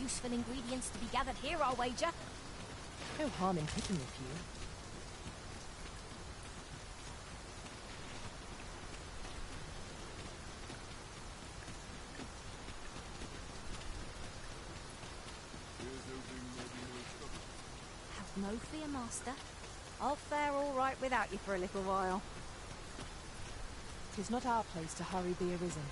useful ingredients to be gathered here, I'll wager. No harm in picking a few. Have no fear, master. I'll fare all right without you for a little while. 'Tis not our place to hurry the arisen.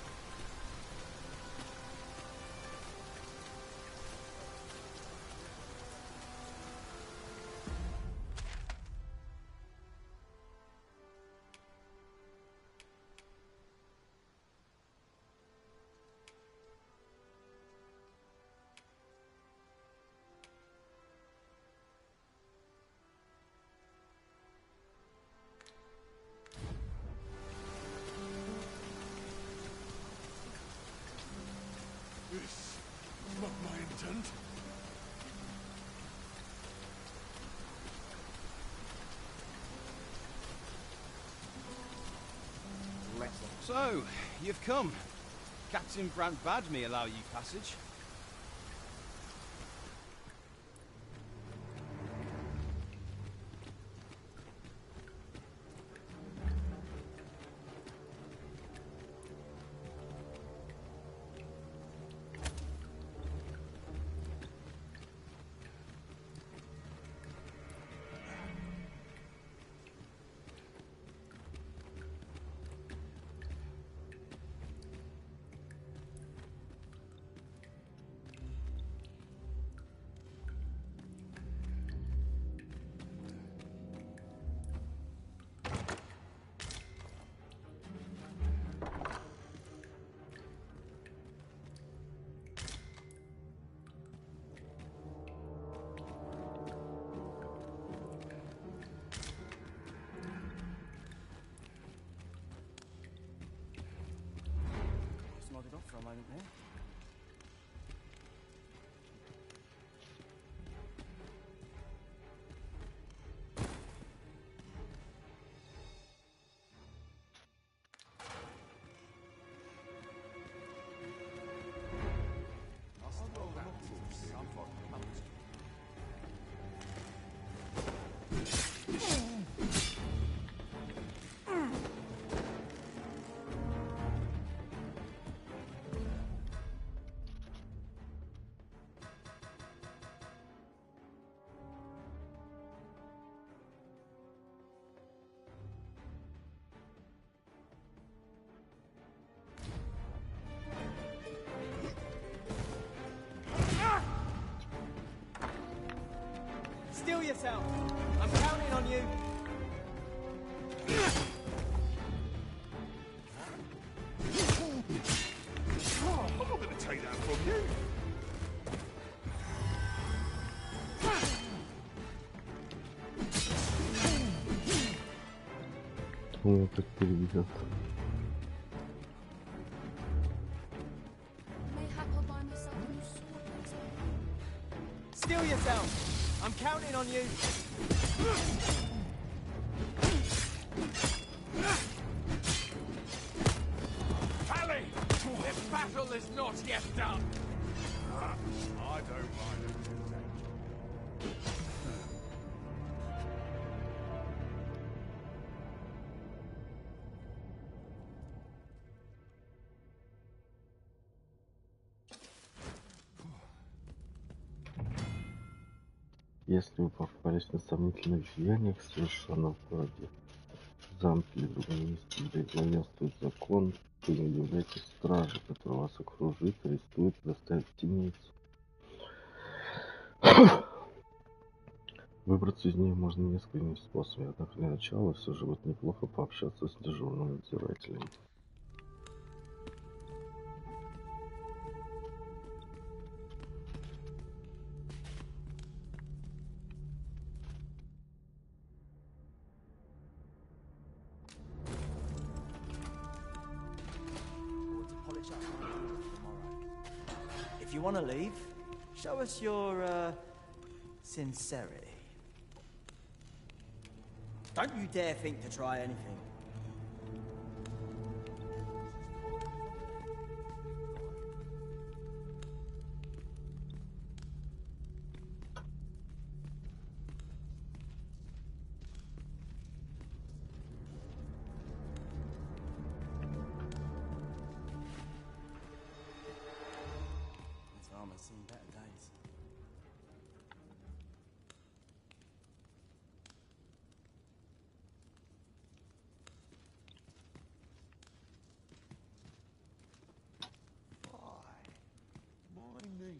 Not my intent. So, you've come. Captain Brant bade me allow you passage. For a moment there. Steel yourself. I'm counting on you. I'm not going to take that from you. Думаю, как переведет. Steel yourself. I'm counting on you. Pally! This battle is not yet done. I don't mind it. Если вы попались на сомнительных деяниях, совершенных в городе, замке или другом месте, где главенствует закон, вы не являетесь стражей, которая вас окружит, арестует и доставит в темницу. Выбраться из нее можно несколькими способами, однако для начала все же будет неплохо пообщаться с дежурным надзирателем. If you want to leave, show us your, sincerity. Don't you dare think to try anything.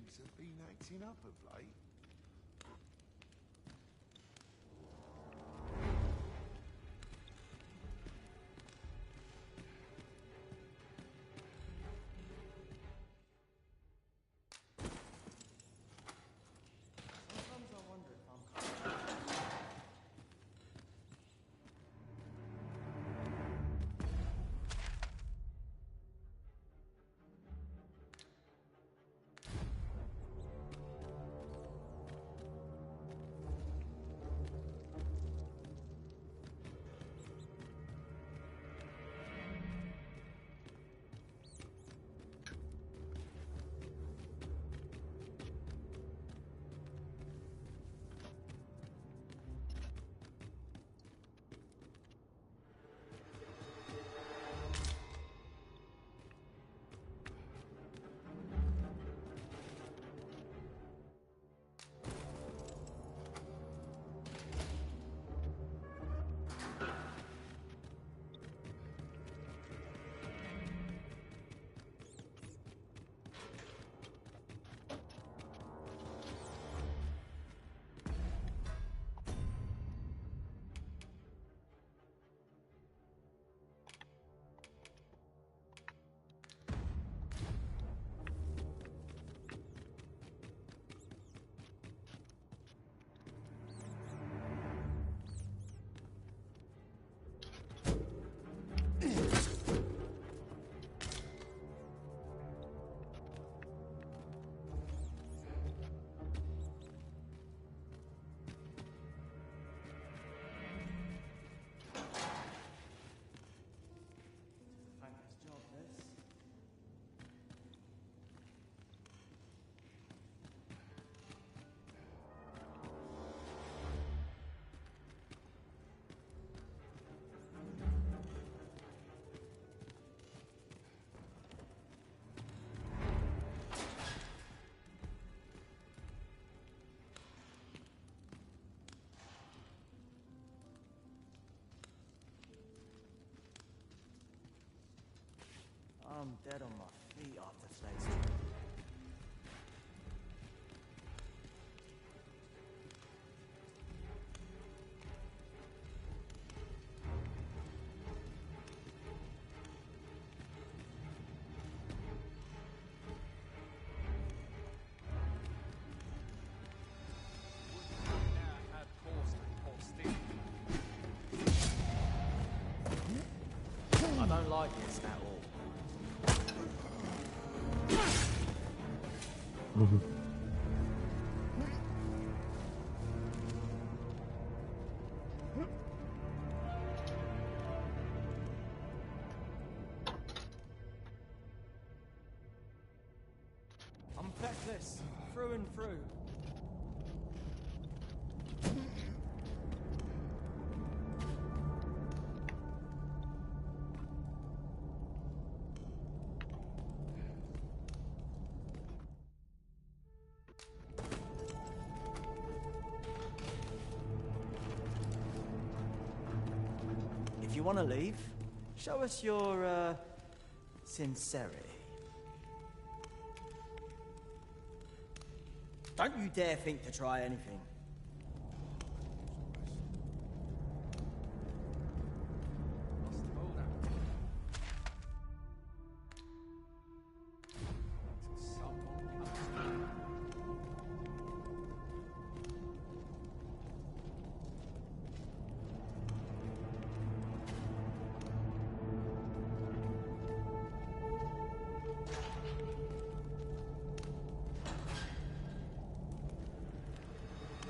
ladies have been acting up of late. Sometimes I wonder if I'm... Thankless job, this. I'm dead on my feet after today's trip. Had Portsmouth I don't like this at all. I'm feckless, through and through. If you want to leave, show us your, sincerity. Don't you dare think to try anything. Lost the hold out. Till someone comes to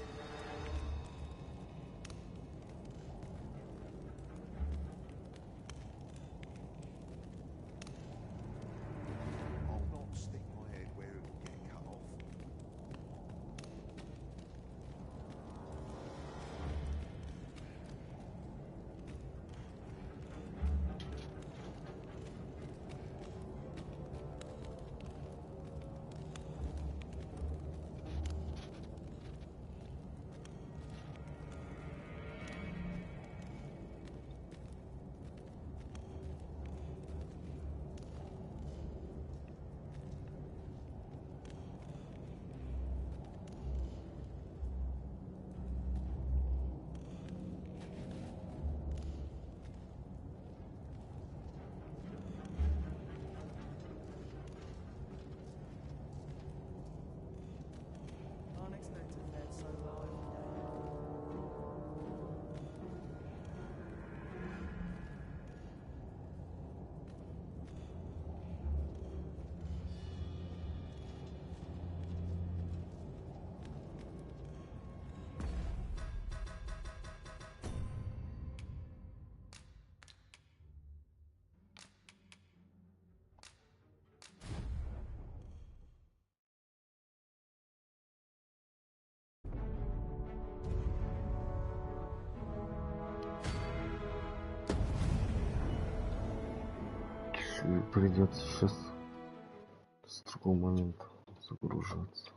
придется сейчас с другого момента загружаться.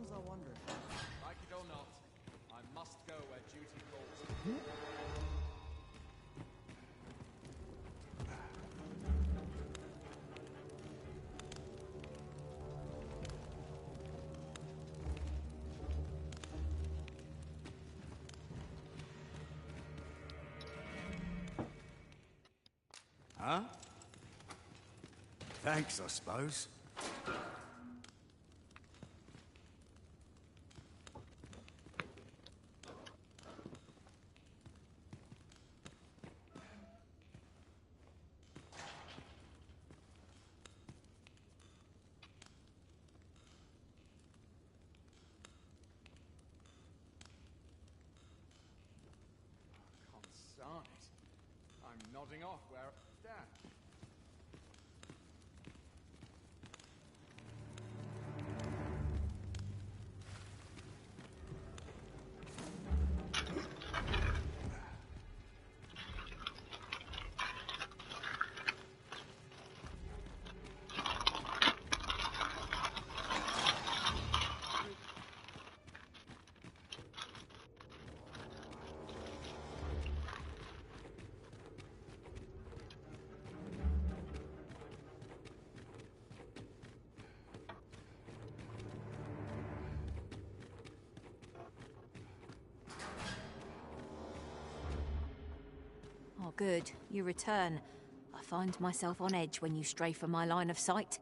Sometimes I wonder if... Like it or not, I must go where duty calls me. Huh? Thanks, I suppose. Consarn it. I'm nodding off where... Damn. Oh, good. You return. I find myself on edge when you stray from my line of sight.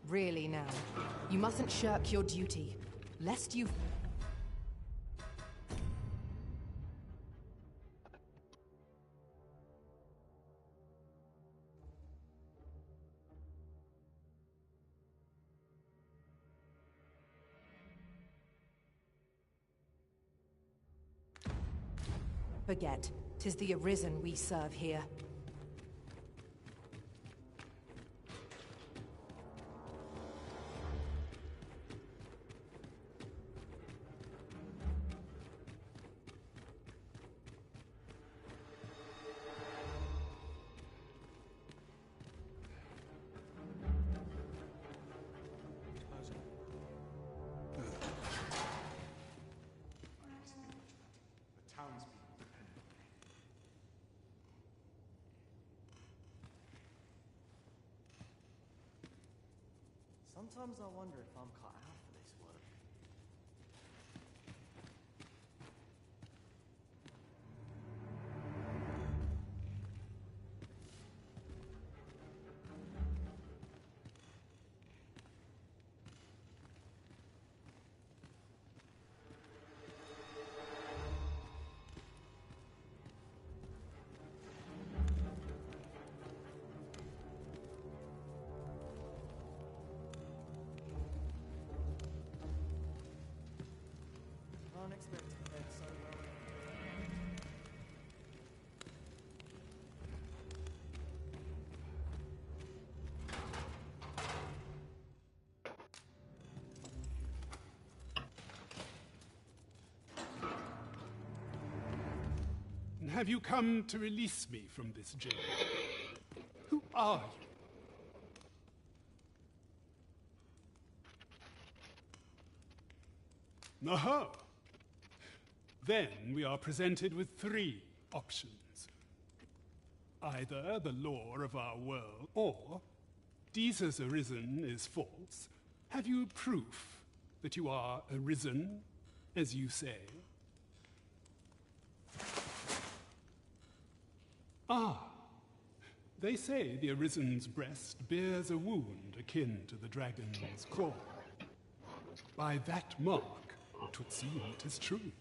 Really now. You mustn't shirk your duty, lest you... Forget, 'tis the Arisen we serve here. The townspeople depend on me. Sometimes I wonder if I'm cut out for this work. Unexpected head so well. Have you come to release me from this jail? Who are you? Aha! Then we are presented with three options. Either the law of our world, or Jesus Arisen is false. Have you proof that you are arisen, as you say? Ah, they say the Arisen's breast bears a wound akin to the dragon's claw. By that mark, 'twould seem it is true.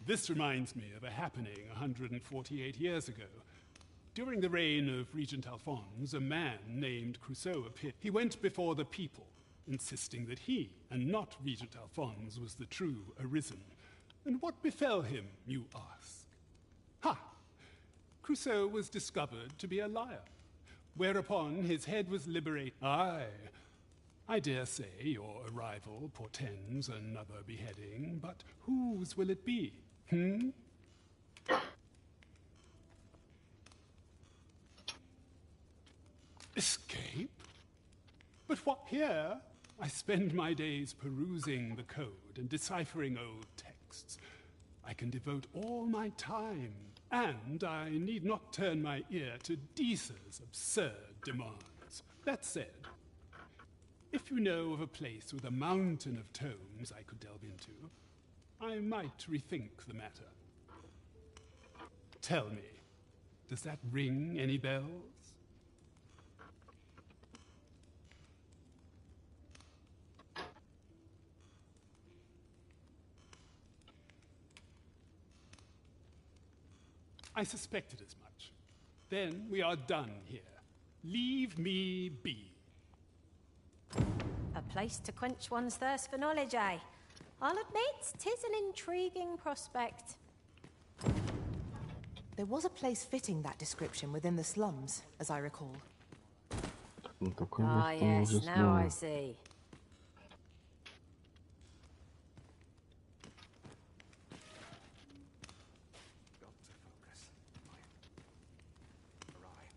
This reminds me of a happening 148 years ago. During the reign of Regent Alphonse, a man named Crusoe appeared. He went before the people, insisting that he, and not Regent Alphonse, was the true Arisen. And what befell him, you ask? Ha! Crusoe was discovered to be a liar, whereupon his head was liberated. Aye, I dare say your arrival portends another beheading, but whose will it be? Escape? But what here? I spend my days perusing the code and deciphering old texts. I can devote all my time, and I need not turn my ear to Deesa's absurd demands. That said, if you know of a place with a mountain of tomes I could delve into, I might rethink the matter. Tell me, does that ring any bells? I suspected as much. Then we are done here. Leave me be. A place to quench one's thirst for knowledge, eh? I'll admit, 'tis an intriguing prospect. There was a place fitting that description within the slums, as I recall. Ну, такое Ah, место мы yes, уже now I знаем. see. Got to focus. Right.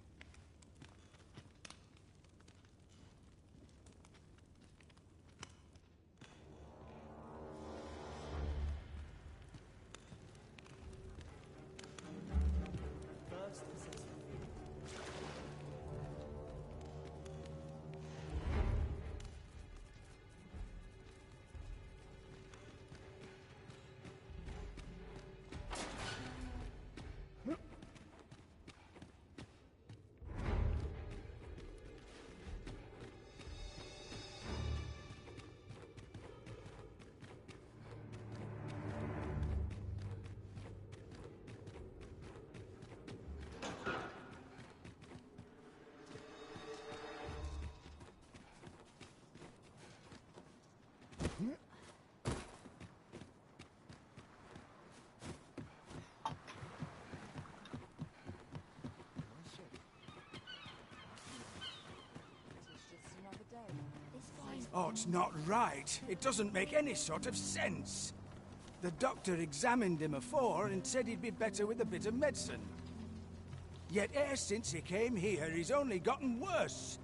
First assessment. Oh, it's not right. It doesn't make any sort of sense. The doctor examined him afore and said he'd be better with a bit of medicine. Yet ever since he came here, he's only gotten worse.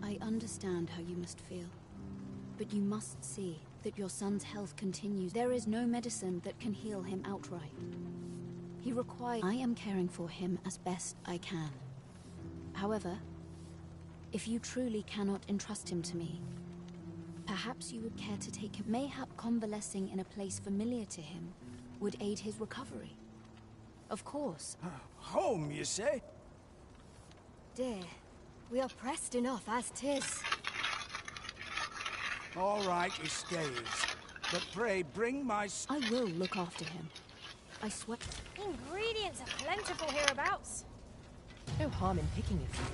I understand how you must feel. But you must see that your son's health continues. There is no medicine that can heal him outright. He requires... I am caring for him as best I can. However, if you truly cannot entrust him to me, perhaps you would care to take him. Mayhap convalescing in a place familiar to him would aid his recovery. Of course. Home, you say? Dear, we are pressed enough as 'tis. All right, he stays. But pray, bring my... I will look after him. I swear. Ingredients are plentiful hereabouts. No harm in picking a few.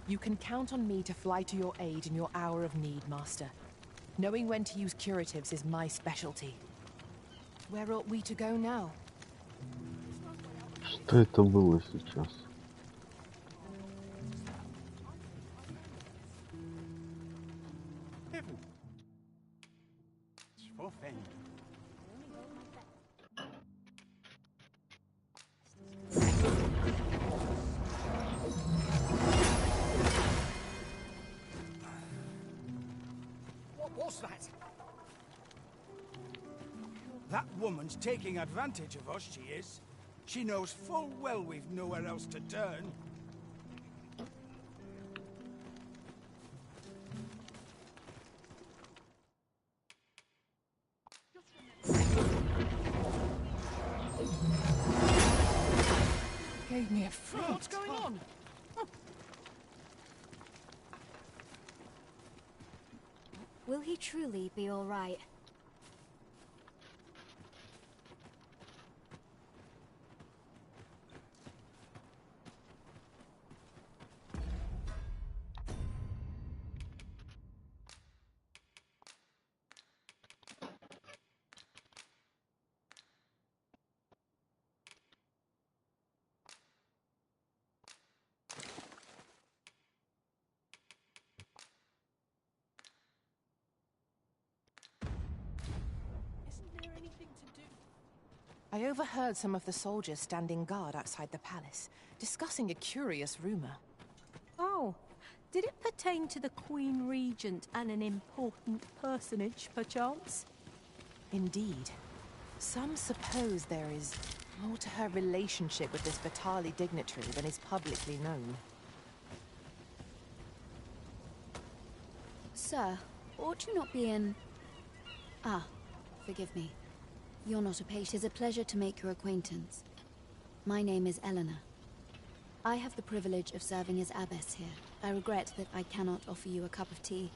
You can count on me to fly to your aid in your hour of need, Master. Knowing when to use curatives is my specialty. Where ought we to go now? Что это было сейчас? What was that? That woman's taking advantage of us, she is. She knows full well we've nowhere else to turn. gave me a fright. What's going on? Will he truly be all right? I overheard some of the soldiers standing guard outside the palace, discussing a curious rumor. Oh, did it pertain to the Queen Regent and an important personage, perchance? Indeed. Some suppose there is more to her relationship with this Vitali dignitary than is publicly known. Sir, ought you not be in... Ah, forgive me. You're not a patient. It is a pleasure to make your acquaintance. My name is Eleanor. I have the privilege of serving as abbess here. I regret that I cannot offer you a cup of tea,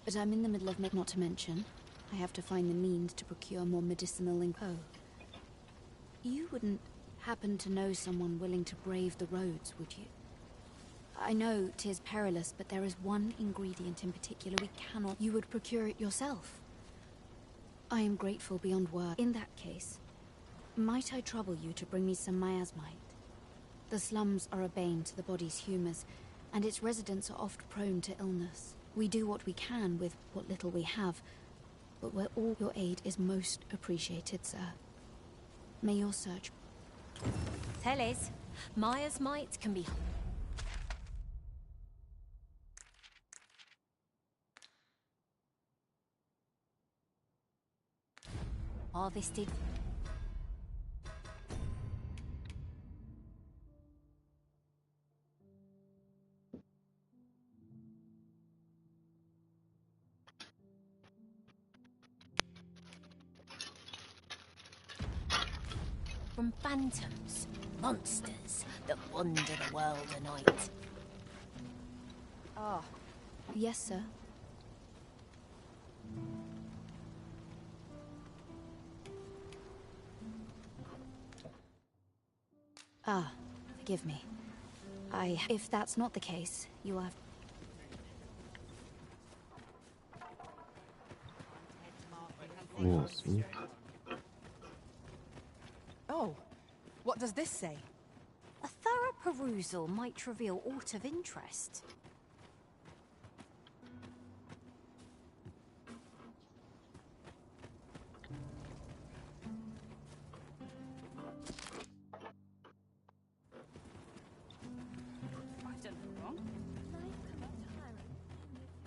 but I'm in the middle of not to mention. I have to find the means to procure more medicinal info. You wouldn't happen to know someone willing to brave the roads, would you? I know 'tis perilous, but there is one ingredient in particular we cannot... You would procure it yourself. I am grateful beyond words. In that case, might I trouble you to bring me some miasmite? The slums are a bane to the body's humors, and its residents are oft prone to illness. We do what we can with what little we have, but where all your aid is most appreciated, sir. May your search... Teles, miasmite can be... harvested. From phantoms, monsters that wander the world a night. Ah, Yes, sir. Ah, forgive me. If that's not the case, you will have... Ясно. oh, what does this say? A thorough perusal might reveal aught of interest.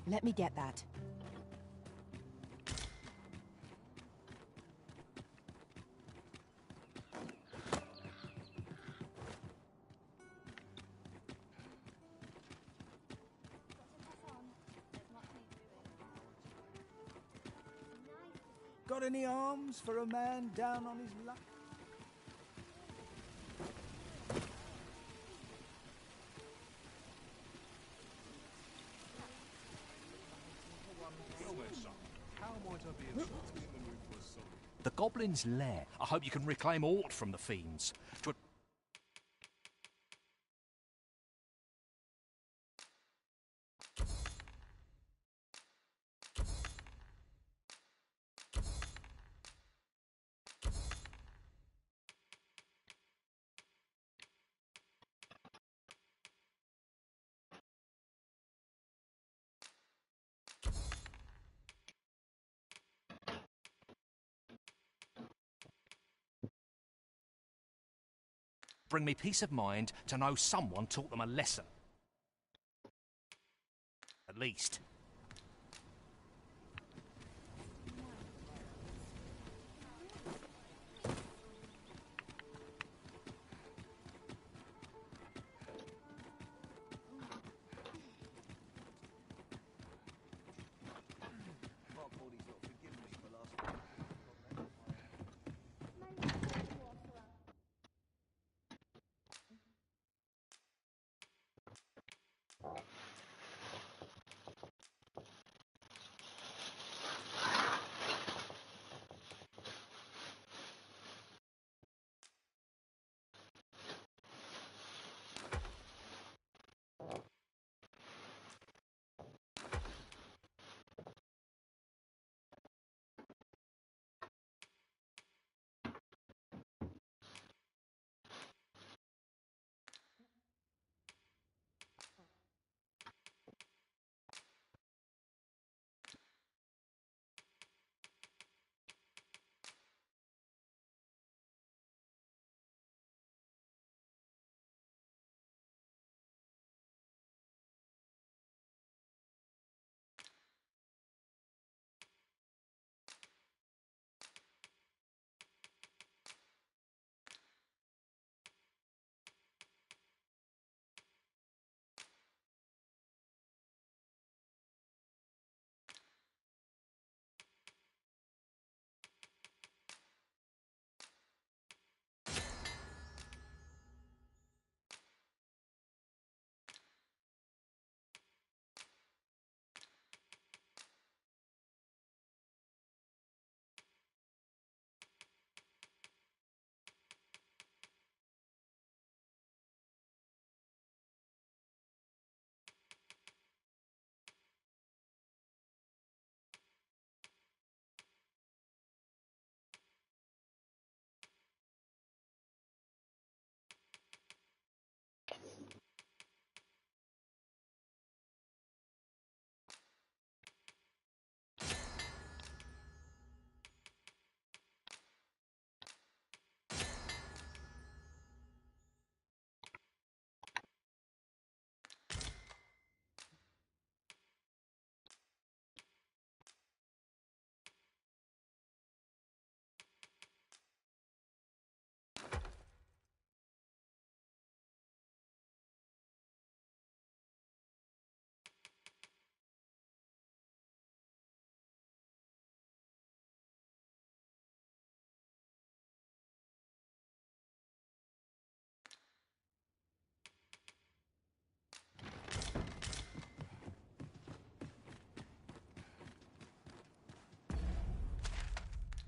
Let me get that. Got any arms for a man down on his luck? The Goblin's Lair. I hope you can reclaim aught from the fiends. Bring me peace of mind to know someone taught them a lesson. At least.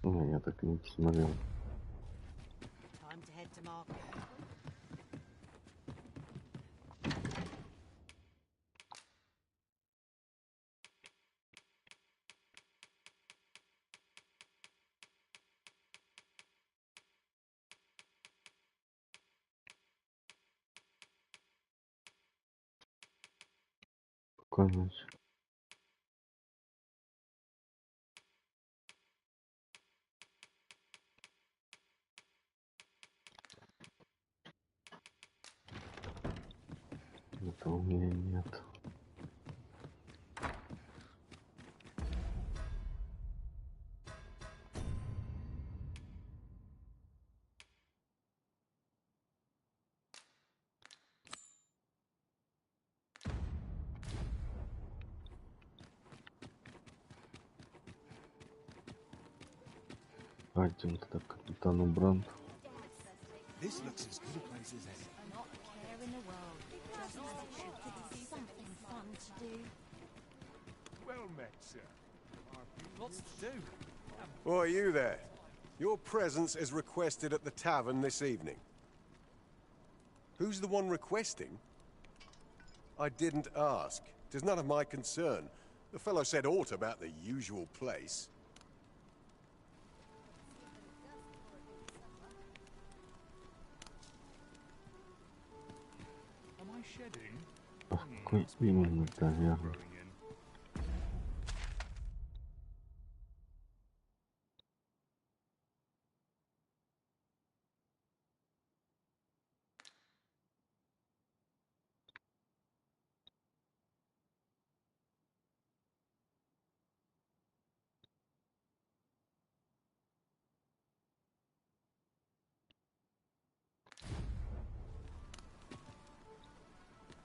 Не, я так и не посмотрел. Time to head to market. Какой ночь? Это у меня нет. Пойдем тогда к капитану Бранту. This looks as good a place as any. Not a care in the world. Just as it should be something fun to do. Well met, sir. Lots to do. Why are you there? Your presence is requested at the tavern this evening. Who's the one requesting? I didn't ask. 'Tis none of my concern. The fellow said aught about the usual place. Am I shedding? А какой именно таверна? Growing in.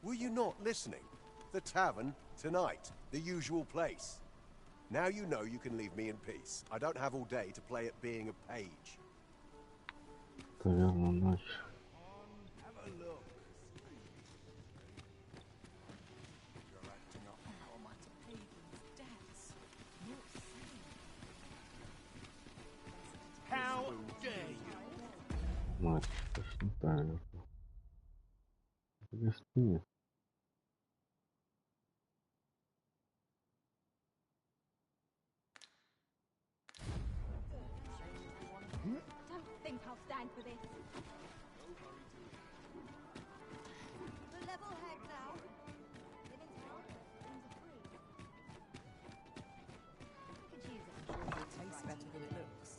Were you not listening? The tavern, tonight. The usual place. Now you know you can leave me in peace. I don't have all day to play at being a page. Таверна ночь. Have a look. You're acting up. How much pagans' debts? How dare you? Ночь, точно таверна. Гостиница. Don't think I'll stand for this. The level head now. Live in town, things are free. Could use it. It tastes better than it looks.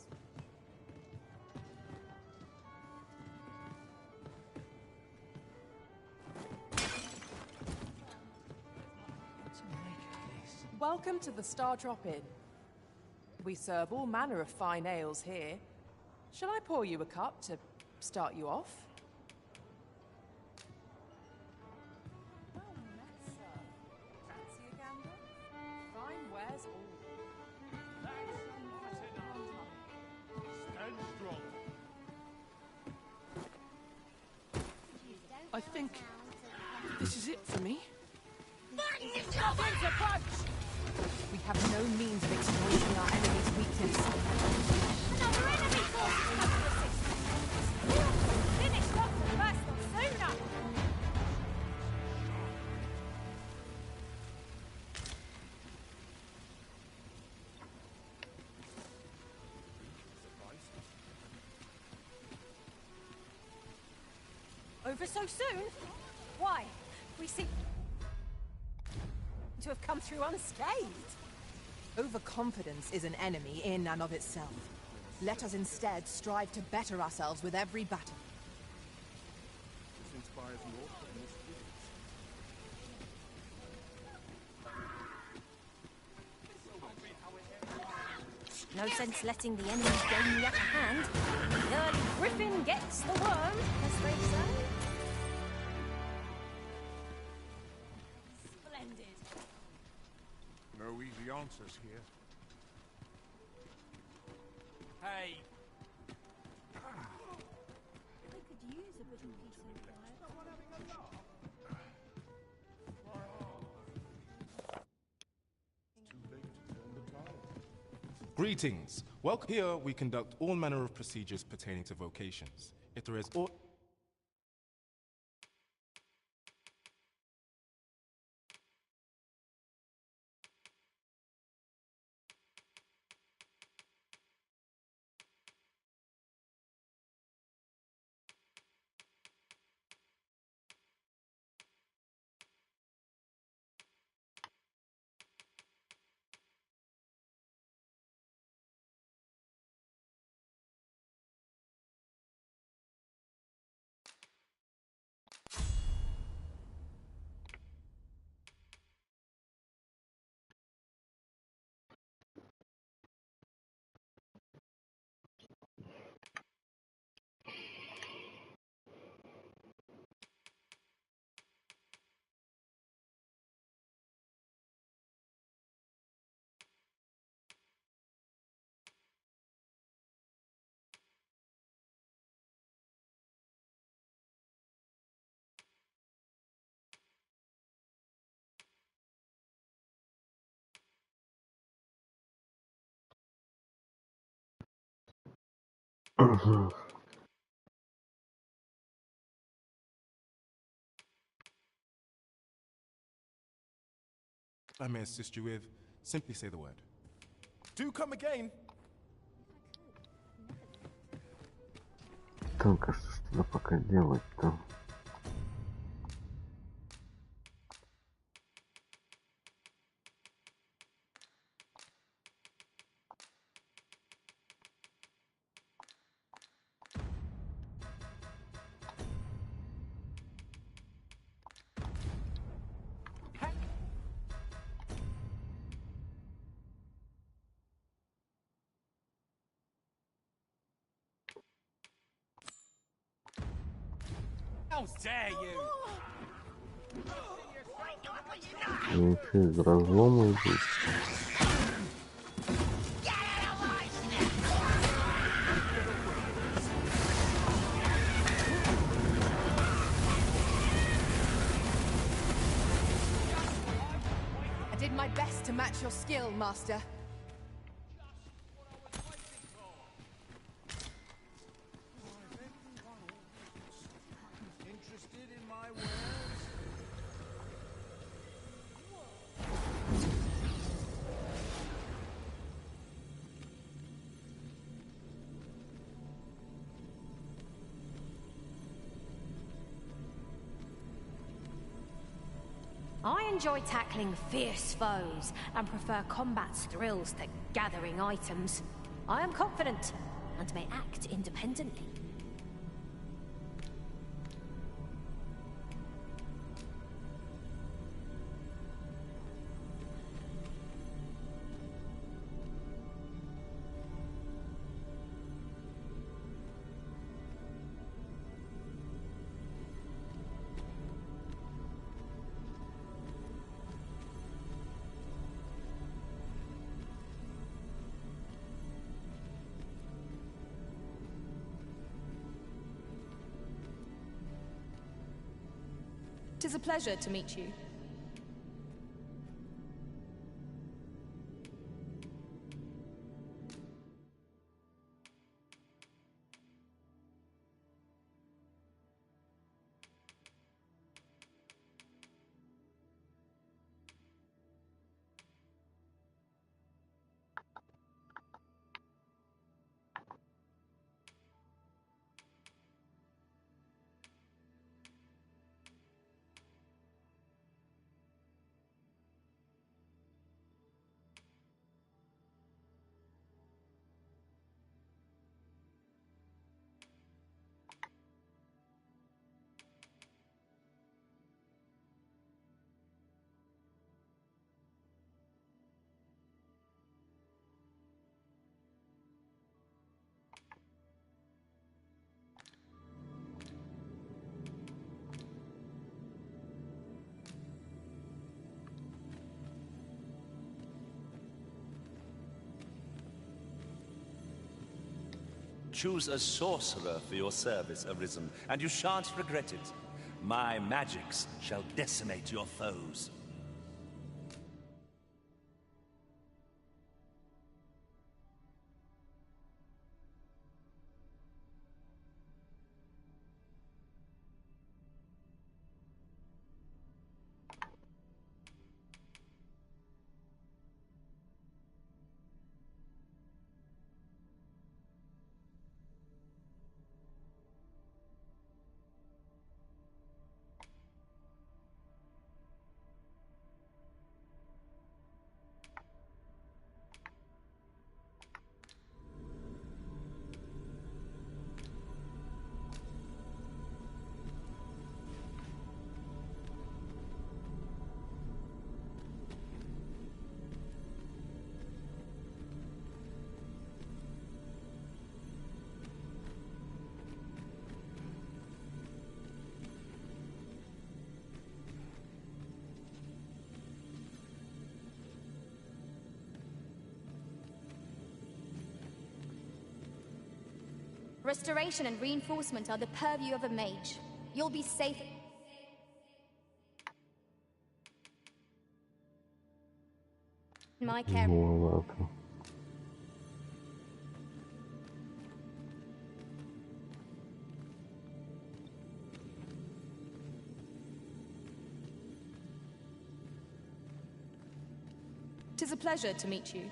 Welcome to the Star Drop Inn. We serve all manner of fine ales here. Shall I pour you a cup to start you off? Fancy a gander? Fine wares all. Stand strong. I think this is it for me. We have no means of exploiting our enemy's weakness. Another enemy force is coming to assist. We ought to have finished off the first one sooner. Over so soon? Why? We seem to have come through unscathed. Overconfidence is an enemy in and of itself. Let us instead strive to better ourselves with every battle. This inspires more than this is. No sense letting the enemy gain the upper hand. The early griffin gets the worm, as they say. Splendid. No easy answers here. Hey! We could use a bit of peace and quiet. Too late to turn the tide. Greetings. Welcome. Here we conduct all manner of procedures pertaining to vocations. If there is aught I may assist you with, simply say the word. Do come again. Только что пока делать-то? How dare you! Ну что, из разлома идут? I did my best to match your skill, Master. Interested in my wares? I enjoy tackling fierce foes and prefer combat's thrills to gathering items. I am confident and may act independently. It is a pleasure to meet you. Choose a sorcerer for your service, Arisen, and you shan't regret it. My magics shall decimate your foes. Restoration and reinforcement are the purview of a mage. You'll be safe. My care. Ну ладно. Tis a pleasure to meet you.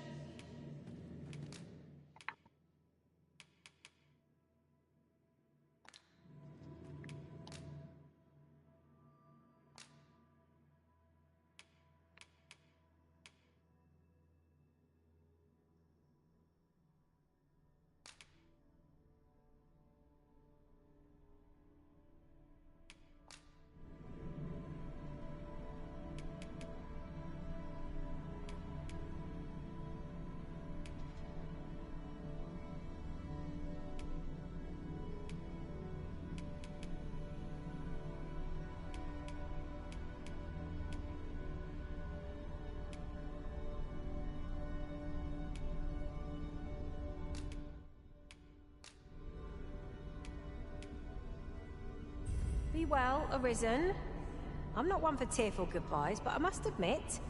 Be well, Arisen. I'm not one for tearful goodbyes, but I must admit,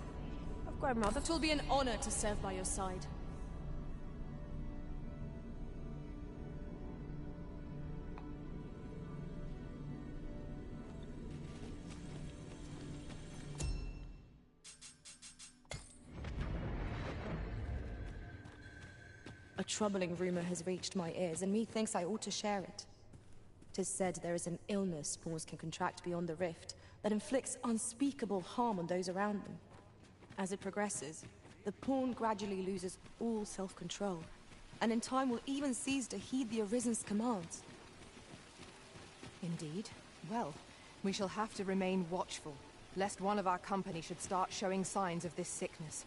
I've grown rather... It will be an honor to serve by your side. A troubling rumor has reached my ears, and methinks I ought to share it. 'Tis said there is an illness pawns can contract beyond the rift that inflicts unspeakable harm on those around them. As it progresses, the pawn gradually loses all self-control, and in time will even cease to heed the Arisen's commands. Indeed. Well, we shall have to remain watchful, lest one of our company should start showing signs of this sickness.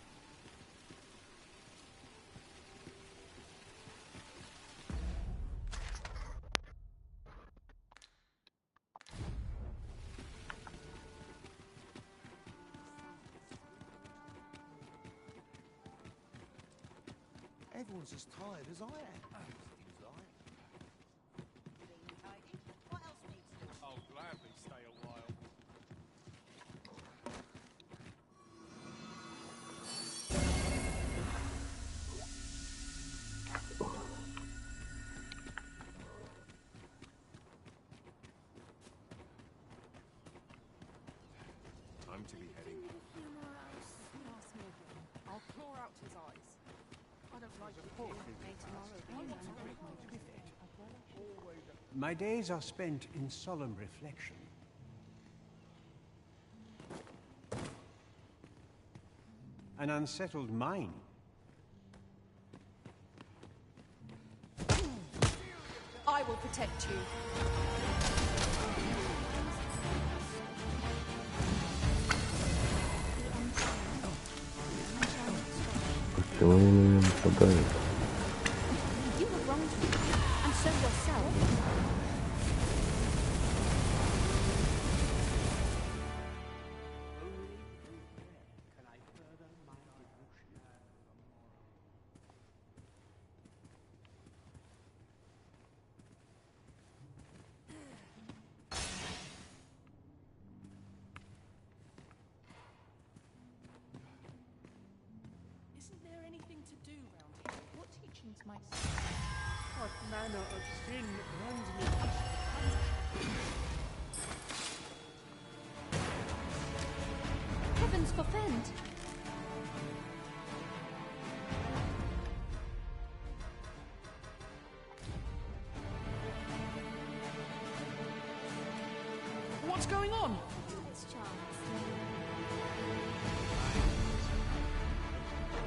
Everyone's as tired as I am. Seems like. What else needs to... I'll gladly stay a while. Time to be heading. I'll claw out his eyes. I don't like My days are spent in solemn reflection. An unsettled mind. I will protect you. Почему они на меня нападают? You were wrong to me, and so yourself. Isn't there anything to do round here? What teachings might... What manner of sin runs me? Heavens forfend! What's going on?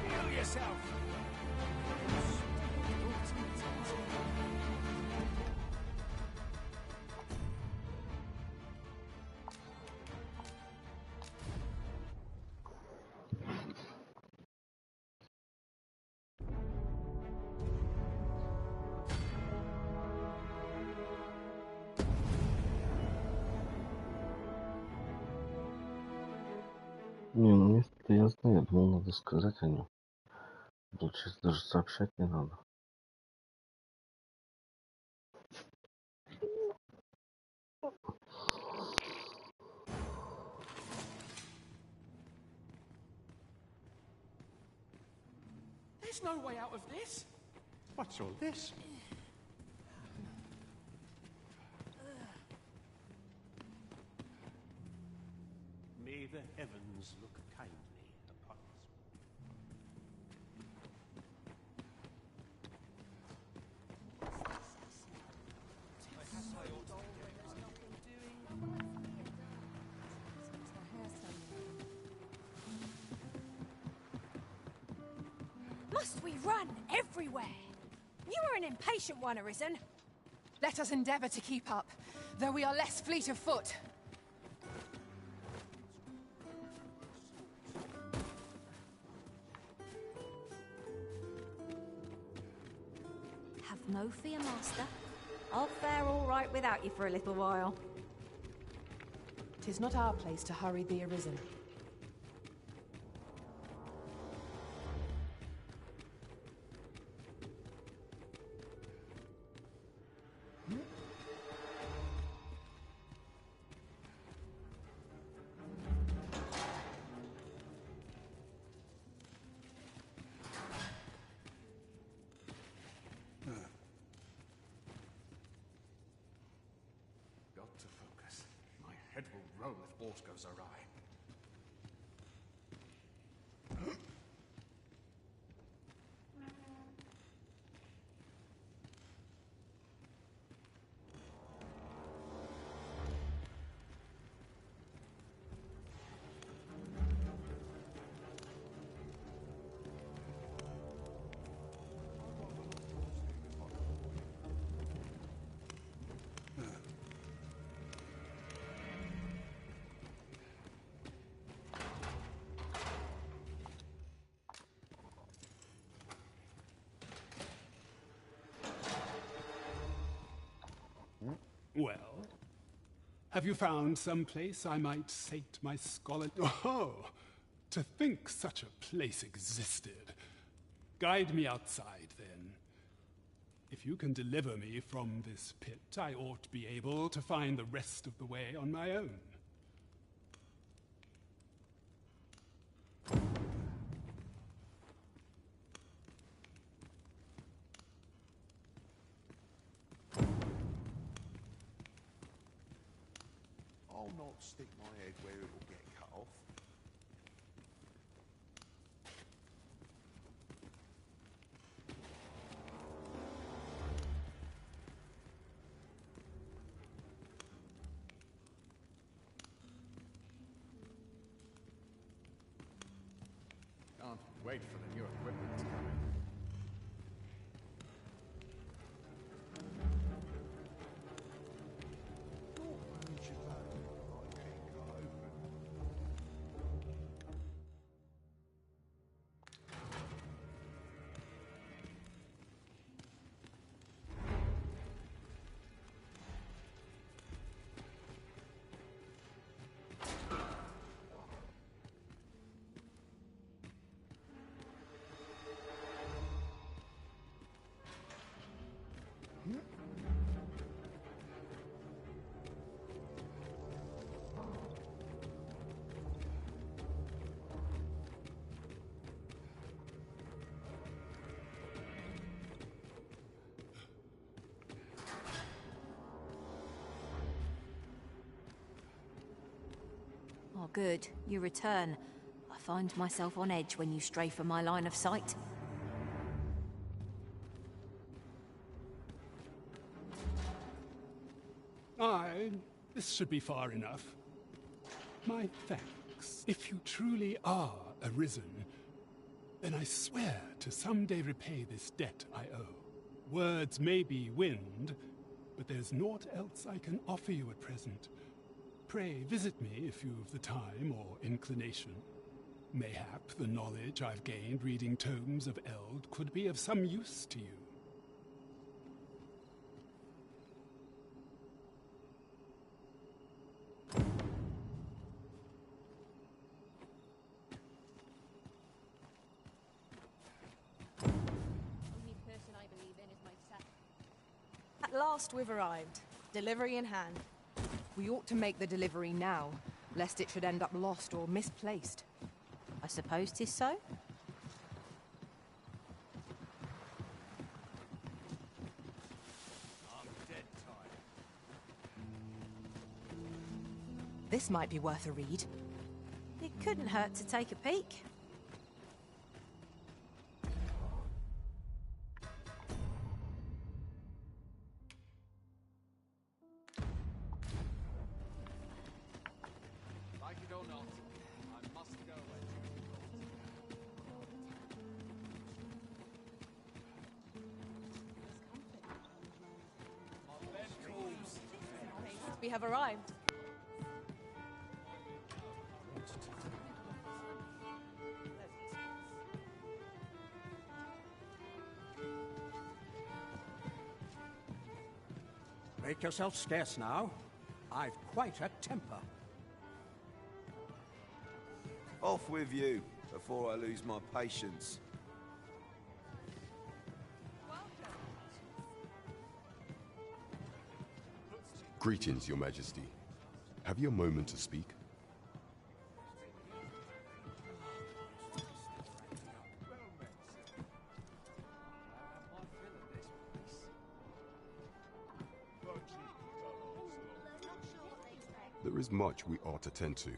Heal yourself! Не, ну место я знаю, я думал, надо сказать о нем. Получается, даже сообщать не надо. There's no way out of this. What's all this? May the heavens look kindly upon us. Must we run everywhere? You are an impatient one, Arisen. Let us endeavor to keep up, though we are less fleet of foot. Have no fear, Master. I'll fare all right without you for a little while. 'Tis not our place to hurry the Arisen. Got to focus. My head will roll if aught goes awry. Well, have you found some place I might sate my scholar? Oh, to think such a place existed. Guide me outside, then. If you can deliver me from this pit, I ought to be able to find the rest of the way on my own. I'll not stick my head where it will get cut off. Can't wait for the new equipment to come in. Oh, good. You return. I find myself on edge when you stray from my line of sight. Aye, this should be far enough. My thanks. If you truly are Arisen, then I swear to someday repay this debt I owe. Words may be wind, but there's naught else I can offer you at present. Pray visit me if you've the time or inclination. Mayhap the knowledge I've gained reading tomes of Eld could be of some use to you. Only person I believe in is myself. At last we've arrived, delivery in hand. We ought to make the delivery now, lest it should end up lost or misplaced. I suppose 'tis so. I'm dead tired. This might be worth a read. It couldn't hurt to take a peek. Like it or not, I must go away. My bed calls. We have arrived. Make yourself scarce now. I've quite a temper. Off with you, before I lose my patience. Greetings, Your Majesty. Have you a moment to speak? There is much we ought to tend to,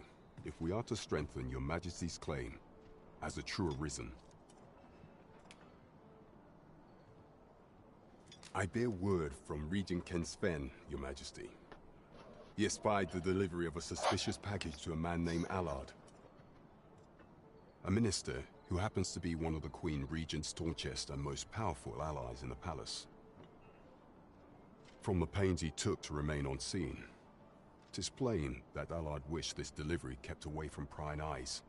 if we are to strengthen Your Majesty's claim as a true Arisen. I bear word from Regent Ken Sven, Your Majesty. He espied the delivery of a suspicious package to a man named Allard, a minister who happens to be one of the Queen Regent's staunchest and most powerful allies in the palace. From the pains he took to remain on scene, 'tis plain that Allard wished this delivery kept away from prying eyes.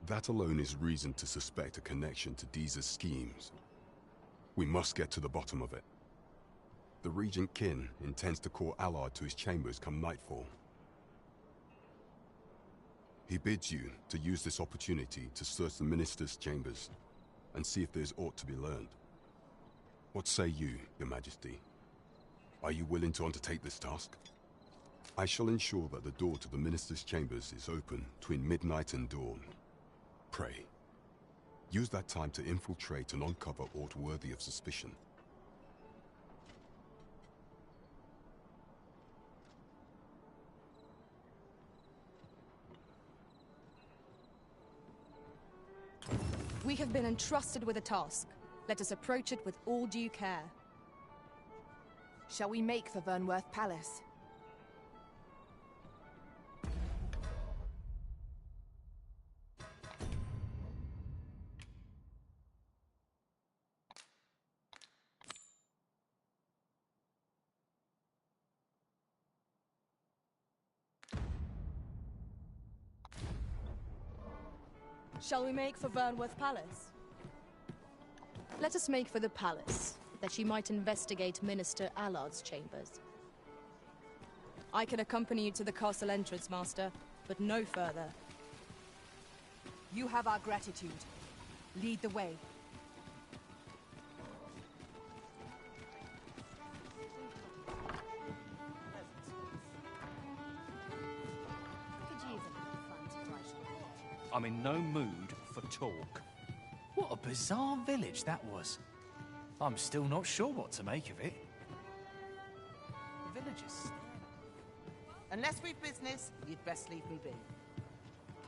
That alone is reason to suspect a connection to Deeza's schemes. We must get to the bottom of it. The Regent Kin intends to call Allard to his chambers come nightfall. He bids you to use this opportunity to search the minister's chambers and see if there's aught to be learned. What say you, Your Majesty? Are you willing to undertake this task? I shall ensure that the door to the minister's chambers is open between midnight and dawn. Pray, use that time to infiltrate and uncover aught worthy of suspicion. We have been entrusted with a task. Let us approach it with all due care. Shall we make for Vernworth Palace? Shall we make for Vernworth Palace? Let us make for the palace, that she might investigate Minister Allard's chambers. I can accompany you to the castle entrance, Master, but no further. You have our gratitude. Lead the way. I'm in no mood for talk. What a bizarre village that was. I'm still not sure what to make of it. The village is... Unless we've business, you'd best leave me be.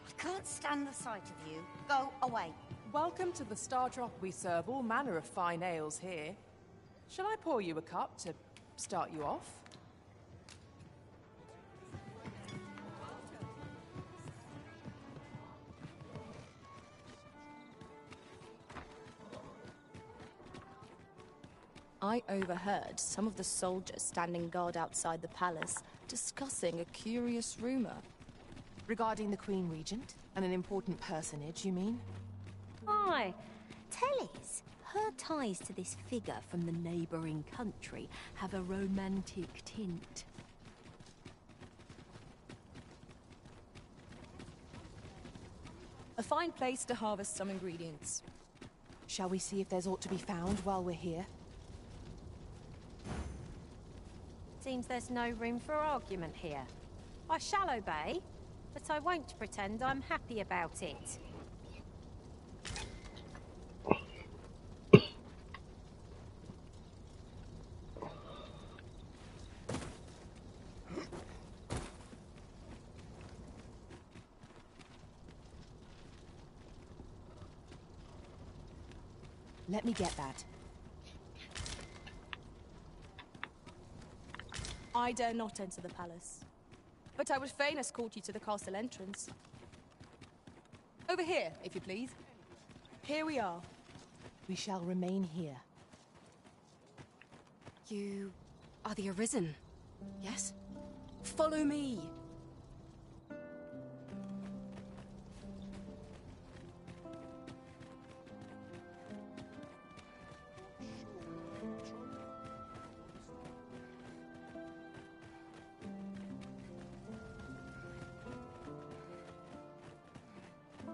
I can't stand the sight of you. Go away. Welcome to the Star Drop. We serve all manner of fine ales here. Shall I pour you a cup to start you off? I overheard some of the soldiers standing guard outside the palace discussing a curious rumor. Regarding the Queen Regent? And an important personage, you mean? Aye. Telly's. Her ties to this figure from the neighbouring country have a romantic tint. A fine place to harvest some ingredients. Shall we see if there's aught to be found while we're here? Seems there's no room for argument here. I shall obey, but I won't pretend I'm happy about it. Let me get that. I dare not enter the palace, but I would fain escort you to the castle entrance. Over here, if you please. Here we are. We shall remain here. You are the Arisen, yes? Follow me!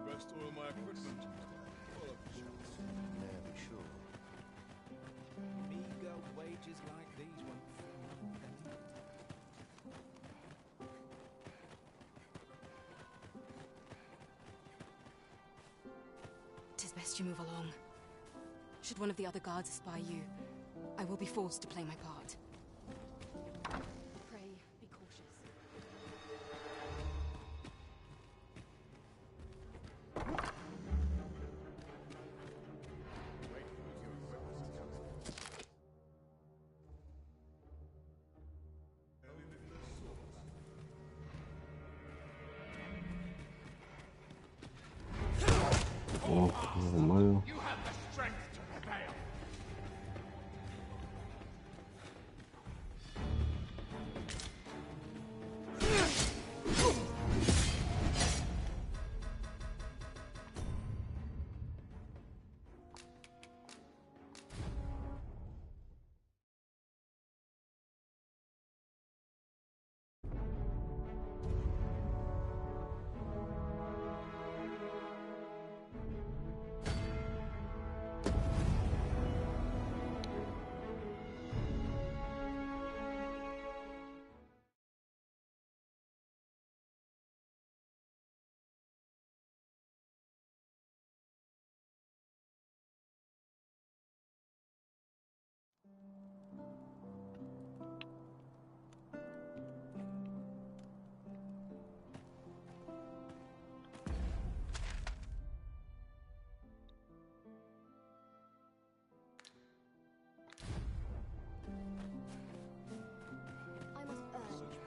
Best oil my equipment. Full of shots. Yeah, be sure. Meager wages like these won't fill one penny. Tis best you move along. Should one of the other guards espy you, I will be forced to play my part. Pray, be cautious. О, нормально. You have the strength to prevail. I must earn.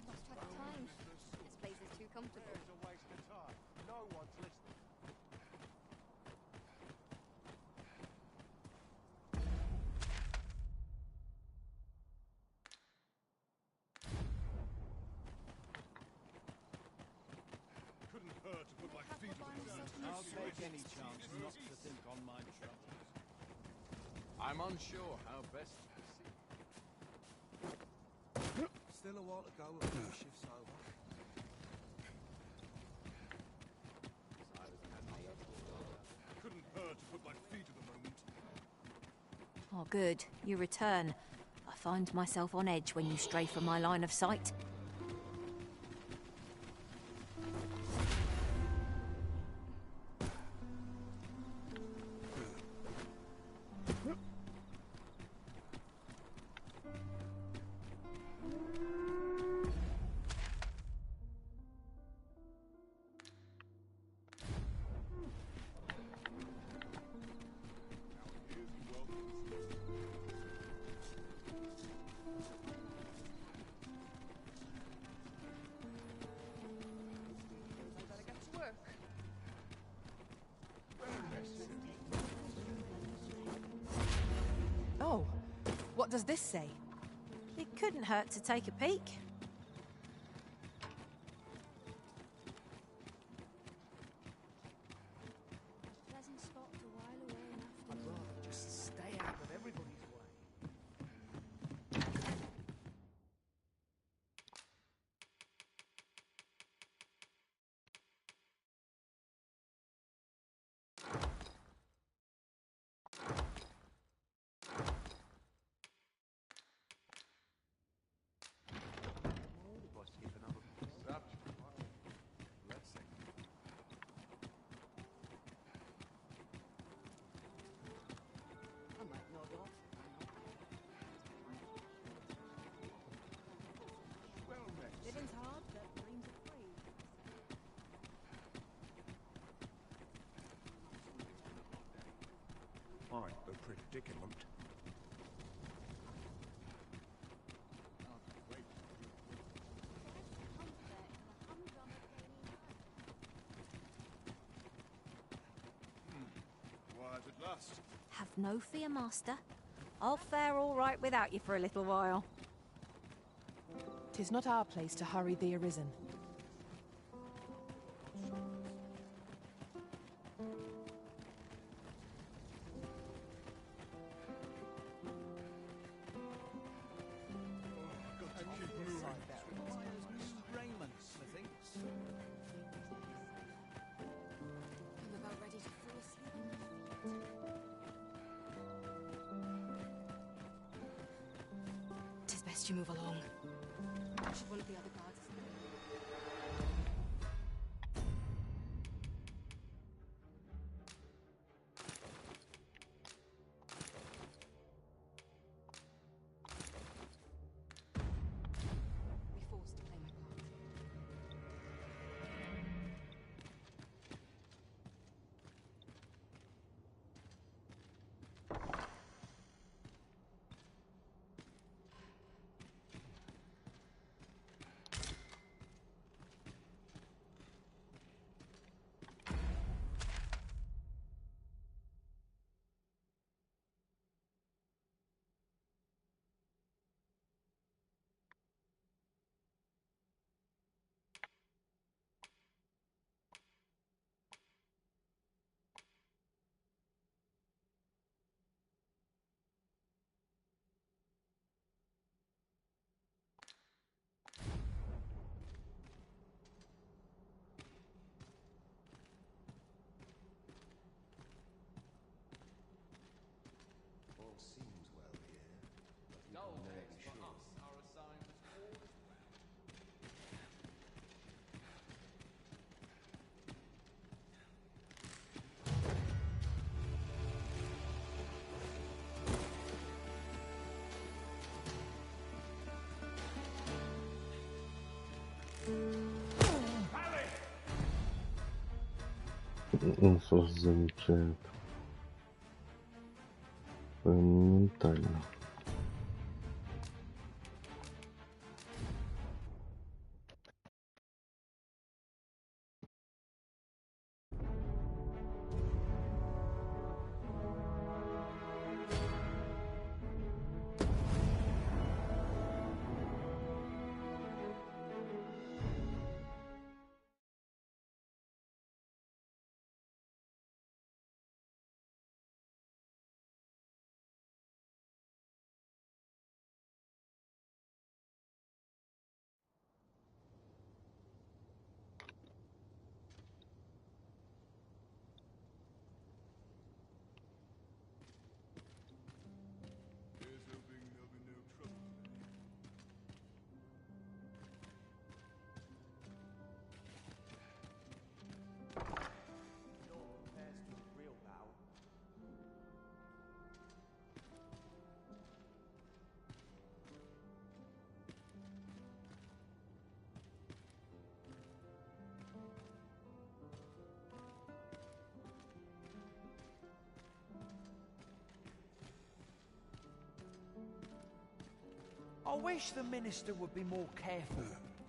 Must have time. This place is too comfortable. It's a waste of time. No one's listening. Couldn't hurt to put my feet on the ground. I'll take any chance not to think on my troubles. I'm unsure how best to proceed. Still a while to go before the shift's over. Couldn't hurt to put my feet at the moment. Oh, good. You return. I find myself on edge when you stray from my line of sight. What does this say? It couldn't hurt to take a peek. Pleasant spot to while away an I'd afternoon. rather just stay out of everybody's way. Living's hard, but dreams are free. I'm a predicament. Quiet at last. Have no fear, Master. I'll fare all right without you for a little while. 'Tis not our place to hurry the Arisen. I'm about ready to fall asleep. Tis best you move along. Should one of the other guards be forced to play my part? All seems well here, but you Dull can never days be for sure. us are assigned as all Он СОС замечает. Моментально. Here's hoping there'll be no trouble today. No one compares to a real battle. I wish the Minister would be more careful.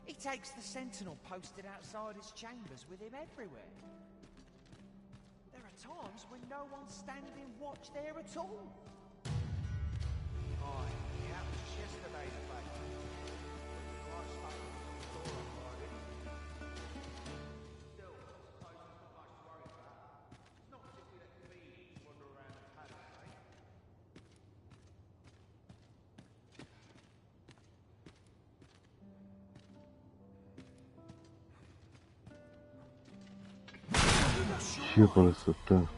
He takes the sentinel posted outside his chambers with him everywhere. There are times when no one's standing watch there at all. Aye, happened just yesterday, in fact. Quite stuck on the door on Friday. Still, I suppose there's not much to worry about. It's not as if we let fiends wander around the palace, eh? Вообще красота.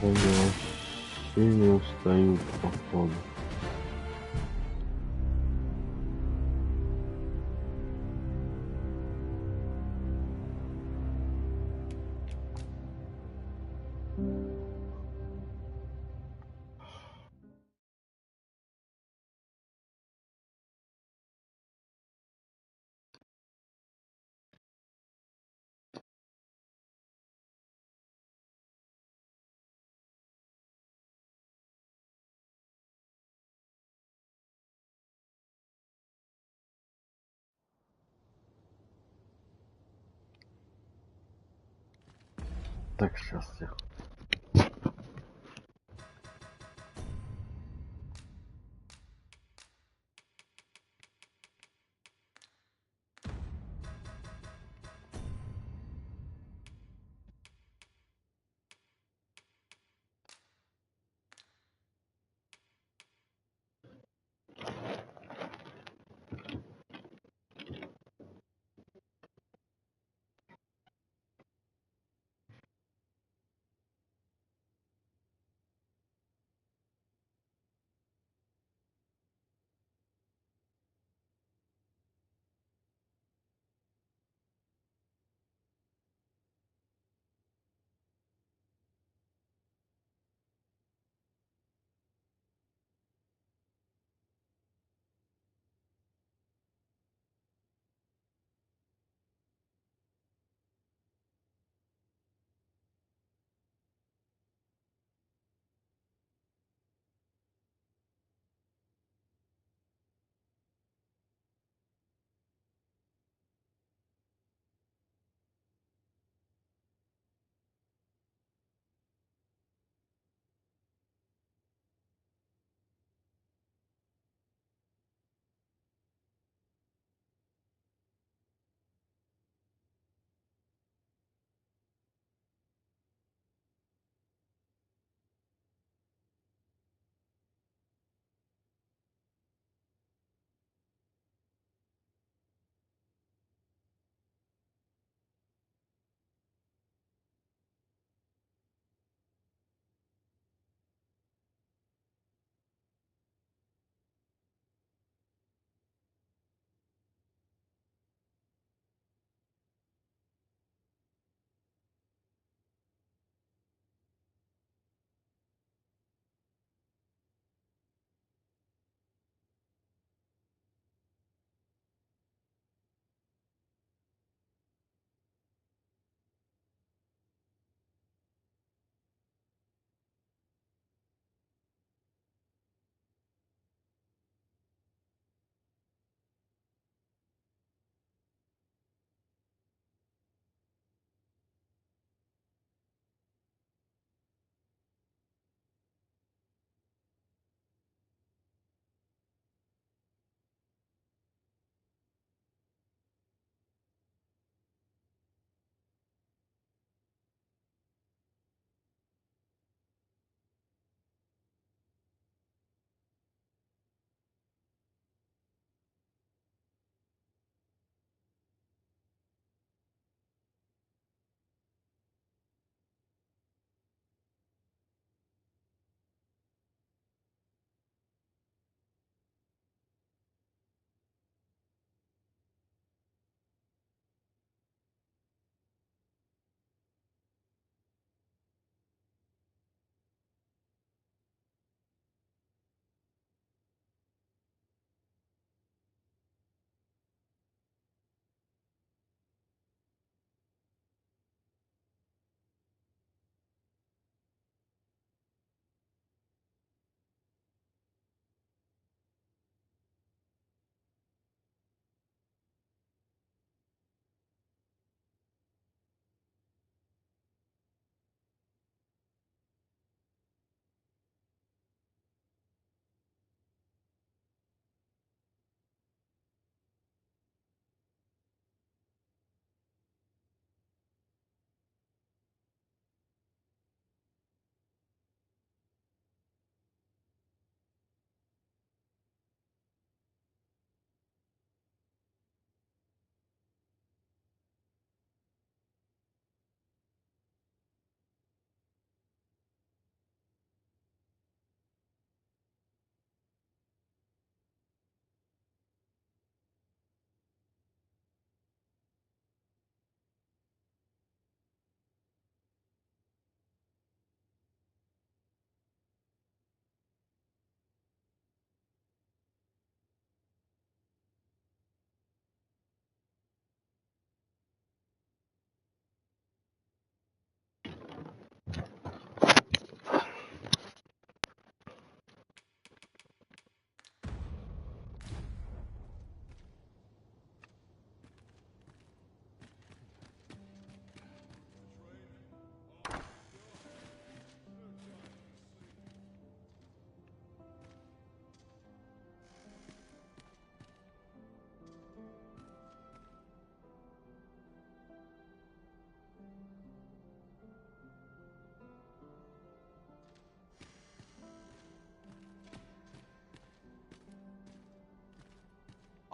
Они вообще не устают, походу. Так, сейчас я.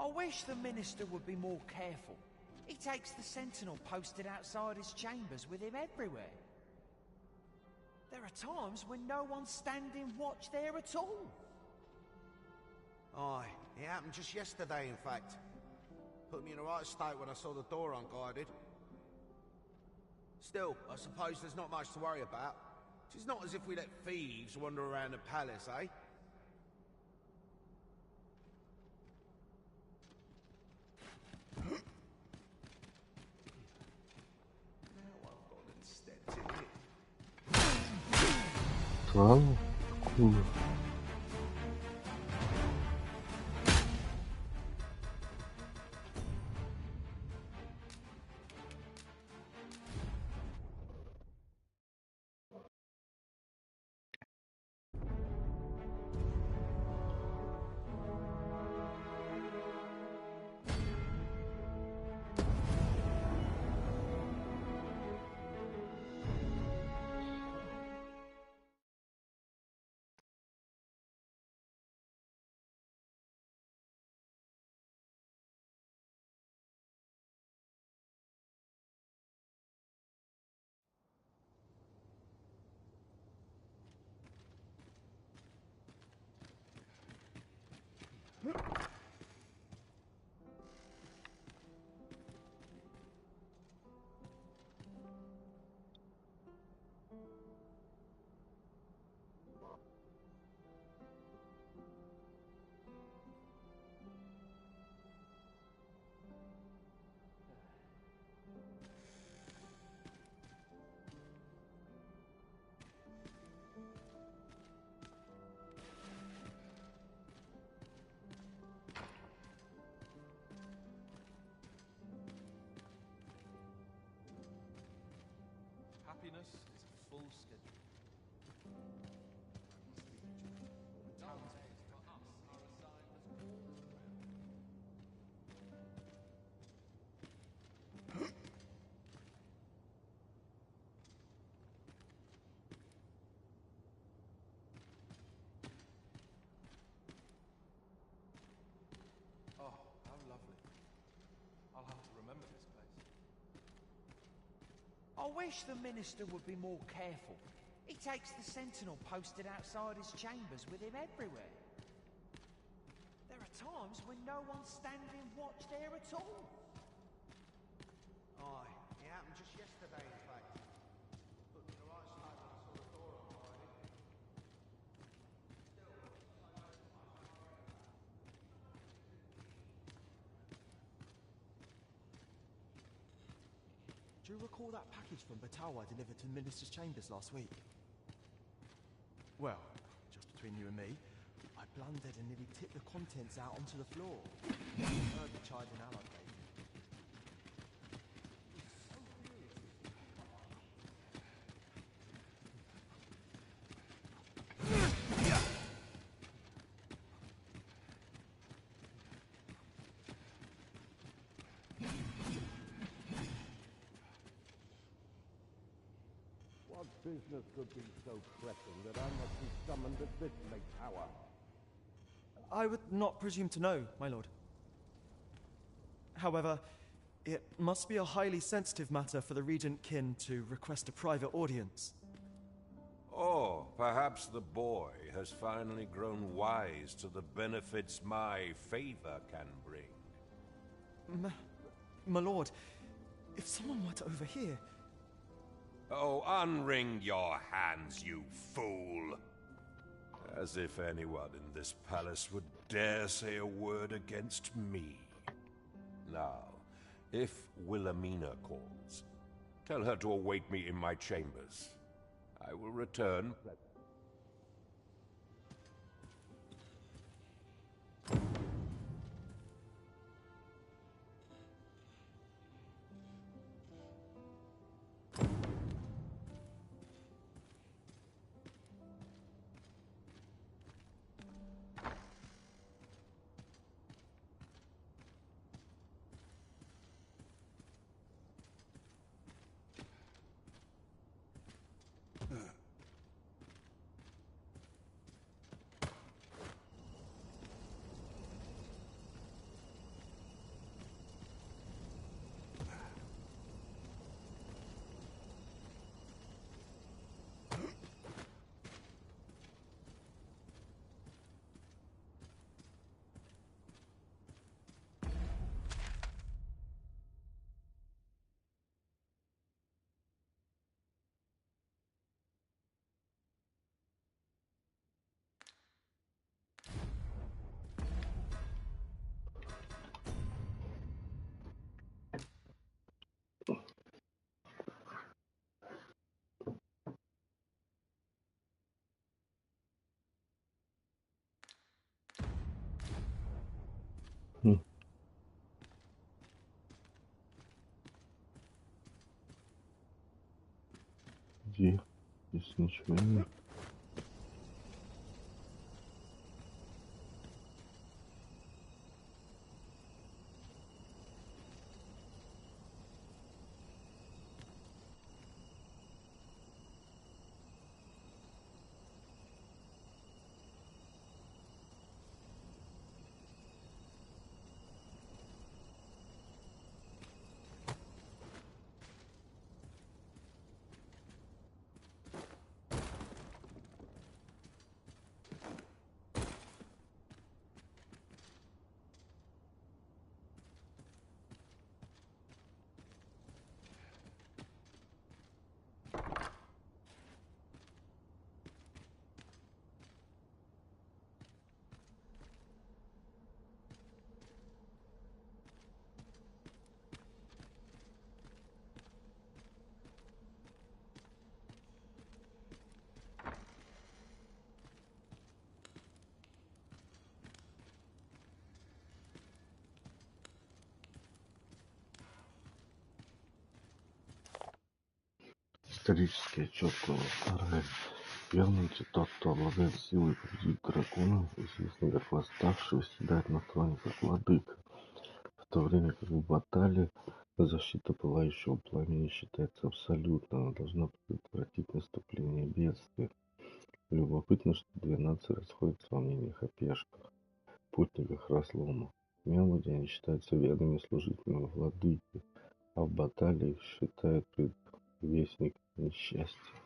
I wish the Minister would be more careful. He takes the sentinel posted outside his chambers with him everywhere. There are times when no one's standing watch there at all. Aye, it happened just yesterday, in fact. Put me in the right state when I saw the door unguarded. Still, I suppose there's not much to worry about. It's not as if we let thieves wander around the palace, eh? Странно. Кур. Happiness is a full schedule. Oh, how lovely. I'll have to remember this place. I wish the Minister would be more careful. He takes the sentinel posted outside his chambers with him everywhere. There are times when no one's standing watch there at all. Aye, it happened just yesterday, in fact. Put me in the right state when I saw the door unguarded. Do you recall that package from Batawa delivered to the Minister's chambers last week? Well, just between you and me, I blundered and nearly tipped the contents out onto the floor. Heard the charge an ally gave me. What business could be so pressing that I must be summoned at this late hour? I would not presume to know, my lord. However, it must be a highly sensitive matter for the Regent Kin to request a private audience. Or perhaps the boy has finally grown wise to the benefits my favor can bring. My lord, if someone were to overhear... Oh, unwring your hands, you fool! As if anyone in this palace would dare say a word against me. Now, if Wilhelmina calls, tell her to await me in my chambers. I will return. где? Здесь ничего нет. Исторический отчет, глава 2. Вернуйте тот, кто обладает силой победить дракона, известный как восставший, восседает на троне как владыка. В то время как в баталии защита пылающего пламени считается абсолютно, она должна предотвратить наступление бедствия. Любопытно, что две нации расходятся во мнениях о пешках, путниках разлома. В Мелоди они считаются верными служителями владыки, а в баталии их считают предвестниками несчастья.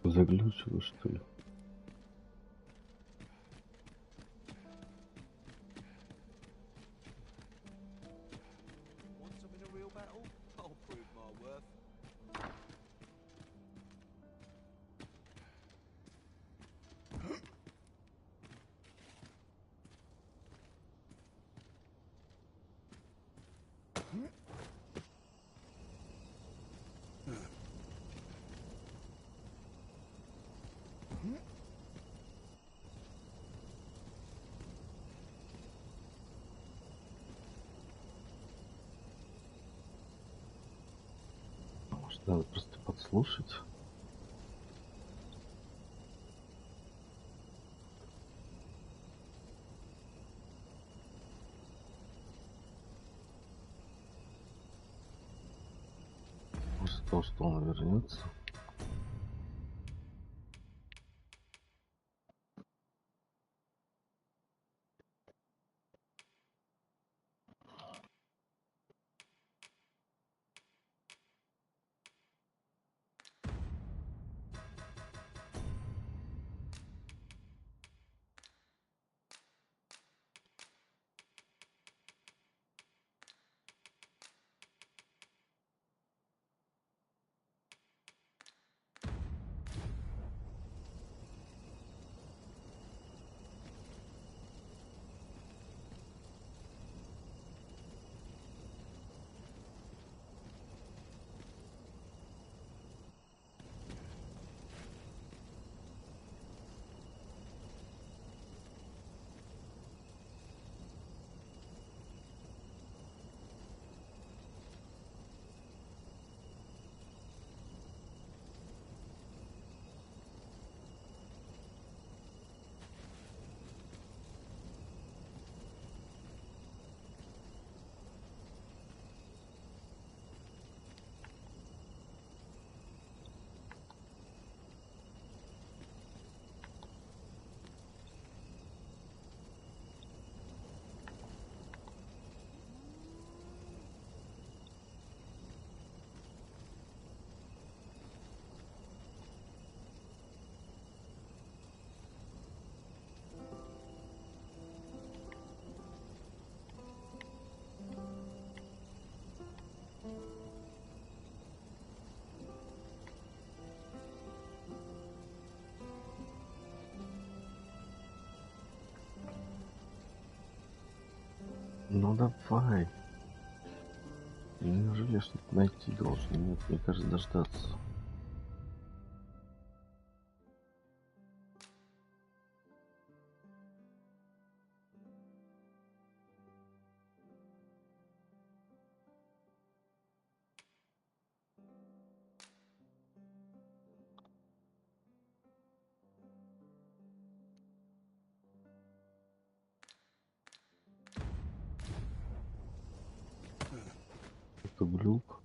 Заглючило, что ли? Может, надо просто подслушать? После того, что он вернется. Ну давай. Неужели я что-то найти должен? Нет, мне кажется, дождаться. Это глюк.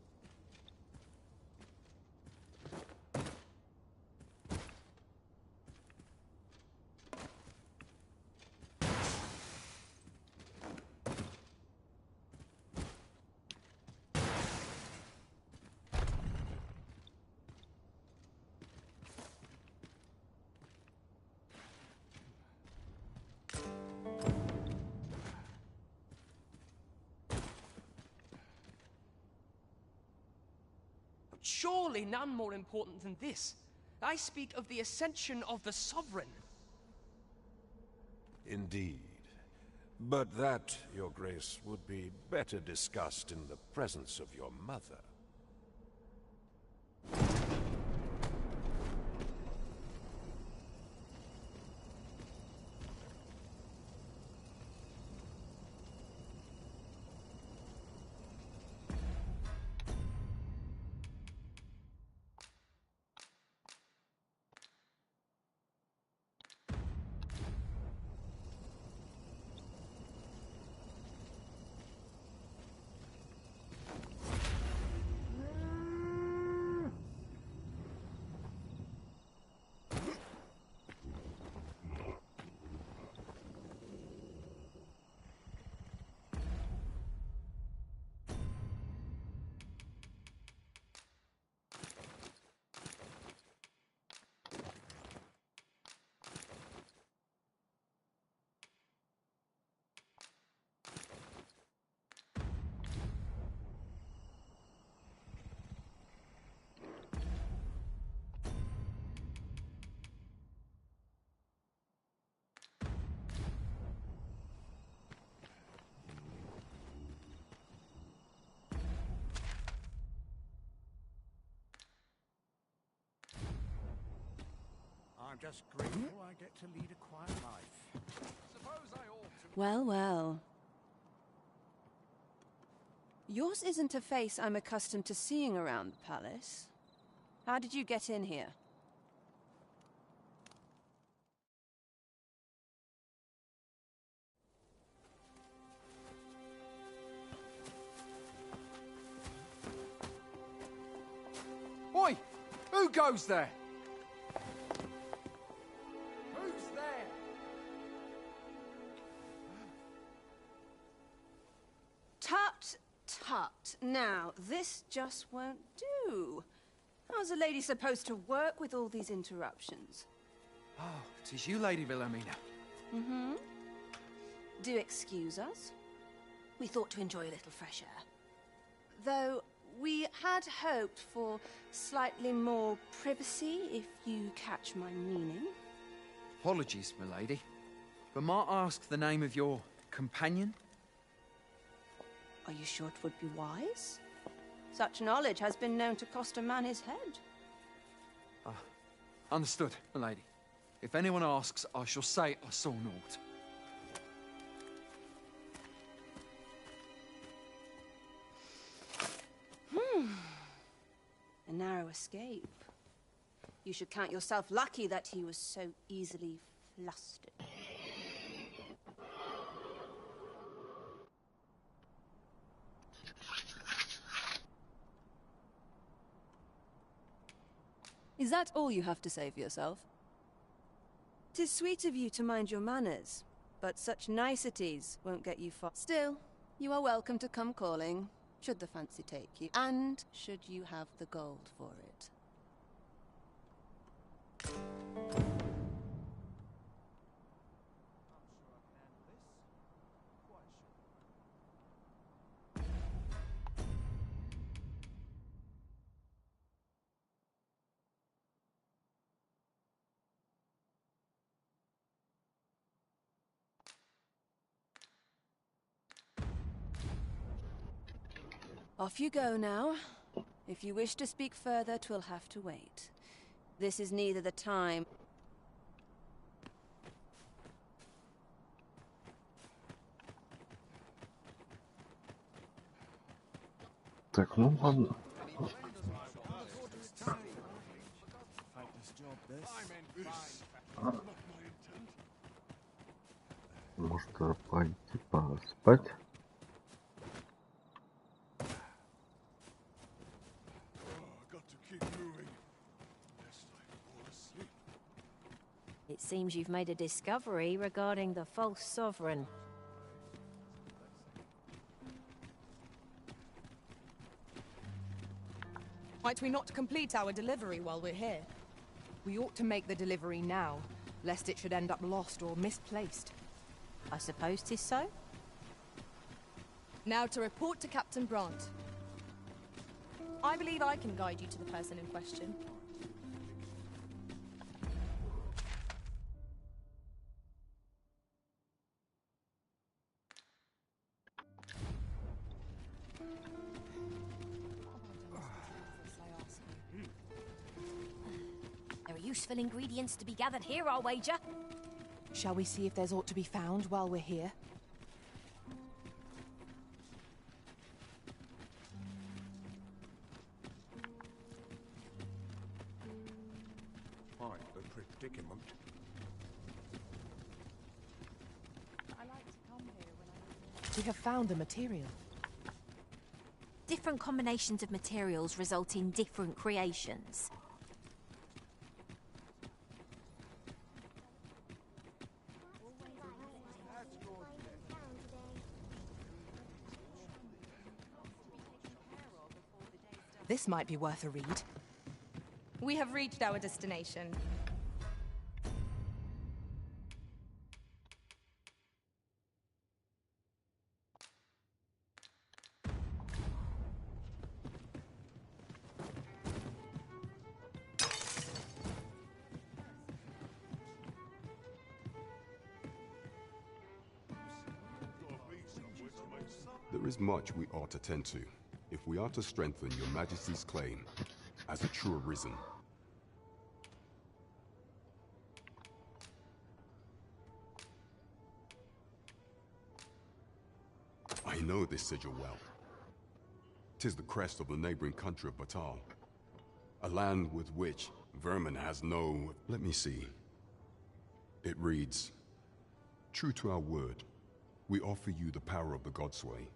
Surely none more important than this. I speak of the ascension of the Sovereign. Indeed. But that, Your Grace, would be better discussed in the presence of your mother. I'm just grateful I get to lead a quiet life. Suppose I ought to... Well, well. Yours isn't a face I'm accustomed to seeing around the palace. How did you get in here? Oi! Who goes there? Who's there? Tut, tut. Now, this just won't do. How's a lady supposed to work with all these interruptions? Oh, 'tis you, Lady Wilhelmina. Mm-hmm. Do excuse us. We thought to enjoy a little fresh air. Though we had hoped for slightly more privacy, if you catch my meaning. Apologies, milady. But might I ask the name of your companion? Are you sure it would be wise? Such knowledge has been known to cost a man his head. Understood, milady. If anyone asks, I shall say I saw naught. A narrow escape. You should count yourself lucky that he was so easily flustered. Is that all you have to say for yourself? 'Tis sweet of you to mind your manners, but such niceties won't get you far. Still, you are welcome to come calling, should the fancy take you, and should you have the gold for it. Off you go now. If you wish to speak further, 'twill have to wait. This is neither the time... Так, ну ладно. Может, пойти поспать? It seems you've made a discovery regarding the false sovereign. Might we not complete our delivery while we're here? We ought to make the delivery now, lest it should end up lost or misplaced. I suppose 'tis so? Now to report to Captain Brandt. I believe I can guide you to the person in question. There are useful ingredients to be gathered here, I'll wager. Shall we see if there's aught to be found while we're here? Quite a predicament. We have found the material. Different combinations of materials result in different creations. This might be worth a read. We have reached our destination. There is much we ought to tend to, if we are to strengthen your Majesty's claim as a true arisen. I know this sigil well. 'Tis the crest of the neighboring country of Batal. A land with which vermin has no... Let me see. It reads, "True to our word, we offer you the power of the Godsway.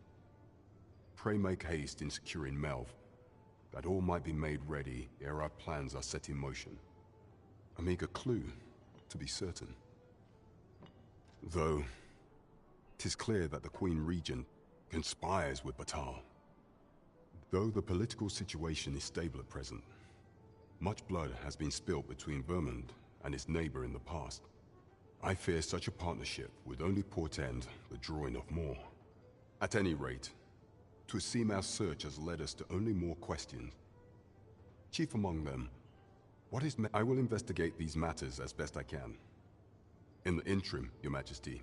Pray make haste in securing Melv, that all might be made ready ere our plans are set in motion." A meager clue, to be certain. Though, 'tis clear that the Queen Regent conspires with Batal. Though the political situation is stable at present, much blood has been spilled between Vermund and its neighbor in the past. I fear such a partnership would only portend the drawing of more. At any rate, 'twould seem our search has led us to only more questions. Chief among them, what is... I will investigate these matters as best I can. In the interim, Your Majesty,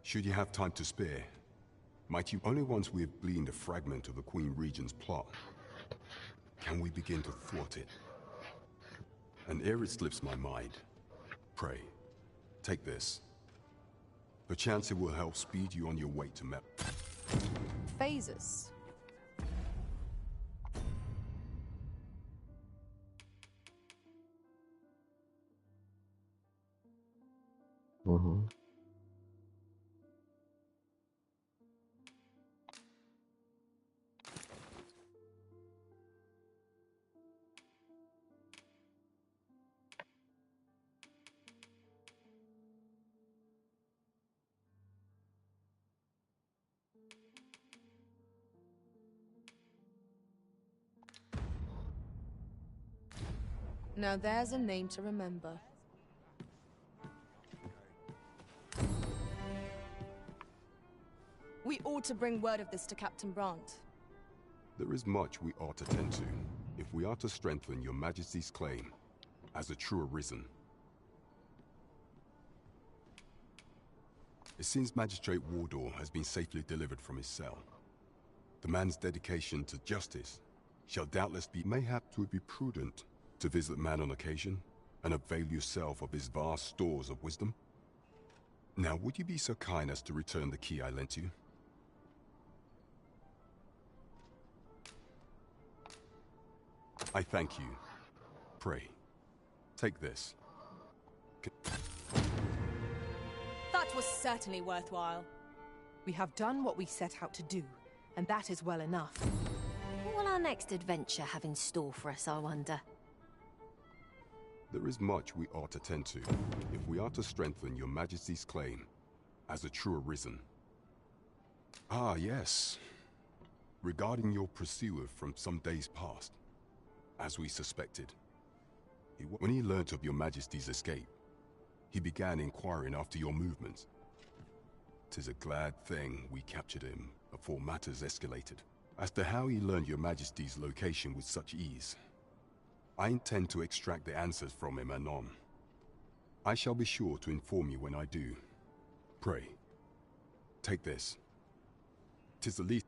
should you have time to spare, might you... Only once we have gleaned a fragment of the Queen Regent's plot, can we begin to thwart it. And ere it slips my mind, pray, take this. Perchance it will help speed you on your way to Mel. Phases. Угу. Now there's a name to remember. We ought to bring word of this to Captain Brandt. There is much we ought to tend to, if we are to strengthen Your Majesty's claim as a true arisen. It seems Magistrate Wardor has been safely delivered from his cell. The man's dedication to justice shall doubtless be... Mayhap 'twould be prudent to visit the man on occasion and avail yourself of his vast stores of wisdom. Now, would you be so kind as to return the key I lent you? I thank you. Pray, take this. That was certainly worthwhile. We have done what we set out to do, and that is well enough. What will our next adventure have in store for us, I wonder? There is much we ought to tend to, if we are to strengthen Your Majesty's claim as a true arisen. Ah, yes. Regarding your pursuer from some days past, as we suspected. When he learnt of Your Majesty's escape, he began inquiring after your movements. 'Tis a glad thing we captured him before matters escalated. As to how he learned Your Majesty's location with such ease, I intend to extract the answers from him anon. I shall be sure to inform you when I do. Pray, take this. 'Tis the least...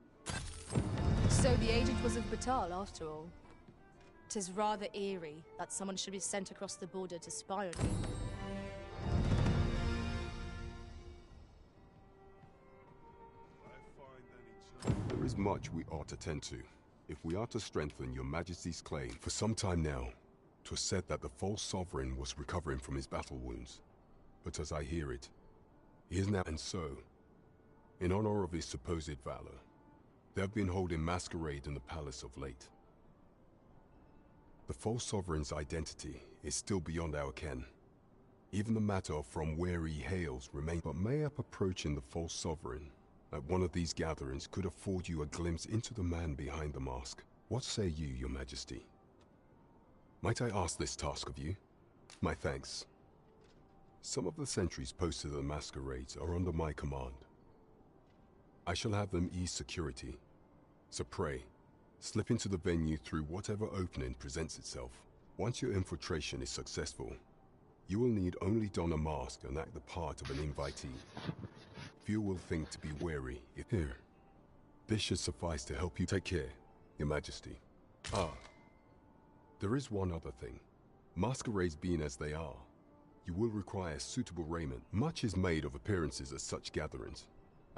So the agent was of Batal after all. 'Tis rather eerie that someone should be sent across the border to spy on you. There is much we ought to tend to, if we are to strengthen Your Majesty's claim. For some time now, 'twas said that the false sovereign was recovering from his battle wounds. But as I hear it, he is now... And so, in honor of his supposed valor, they have been holding masquerade in the palace of late. The false sovereign's identity is still beyond our ken. Even the matter of from where he hails remains... But mayhap approaching the false sovereign at one of these gatherings could afford you a glimpse into the man behind the mask. What say you, Your Majesty? Might I ask this task of you? My thanks. Some of the sentries posted at the masquerades are under my command. I shall have them ease security, so pray, slip into the venue through whatever opening presents itself. Once your infiltration is successful, you will need only don a mask and act the part of an invitee. Few will think to be wary if... Here. This should suffice to help you. Take care, Your Majesty. Ah. There is one other thing. Masquerades being as they are, you will require suitable raiment. Much is made of appearances at such gatherings,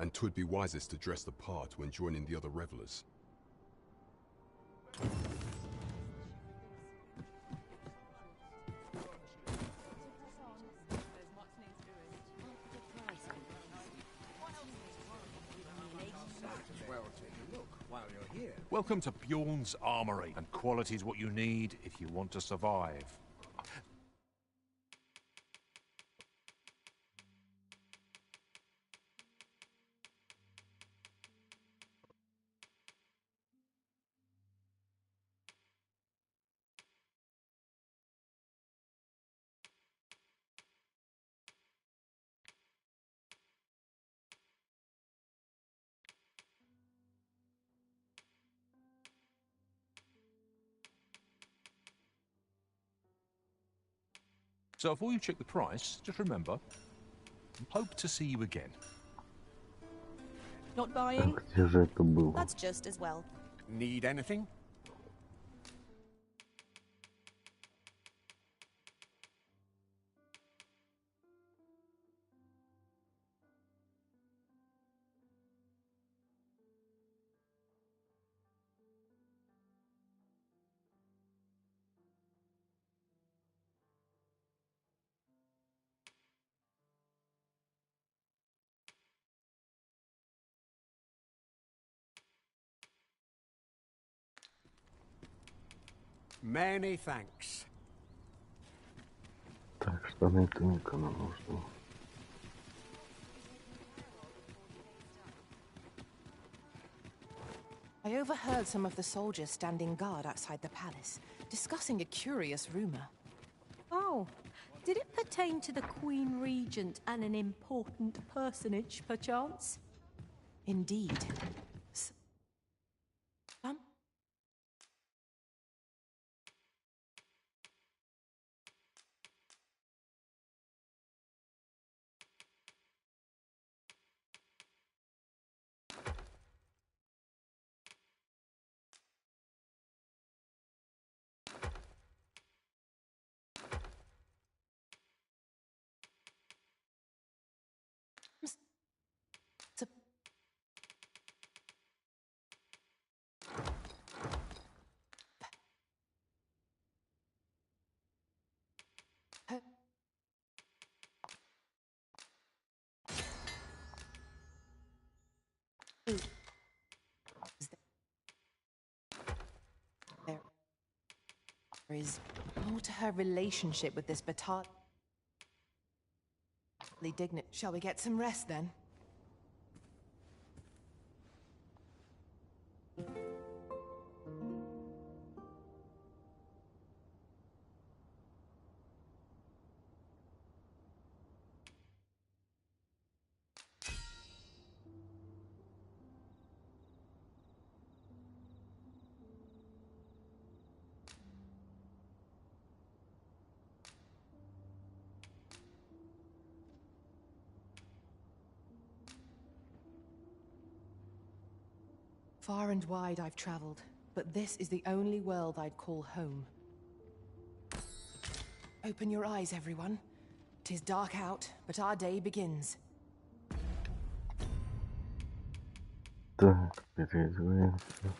and 'twould be wisest to dress the part when joining the other revelers. Welcome to Bjorn's Armory, and quality's what you need if you want to survive. So before you check the price, just remember, hope to see you again. Not buying? Где же это было? That's just as well. Need anything? Many thanks. Так, штаны это никому нужно. I overheard some of the soldiers standing guard outside the palace, discussing a curious rumor. Oh, did it pertain to the Queen Regent and an important personage, perchance? Indeed. Some? There is more to her relationship with this Batar. Dignity. Shall we get some rest then? Far and wide I've traveled, but this is the only world I'd call home. Open your eyes, everyone. 'Tis dark out, but our day begins. Так, перезвонимся.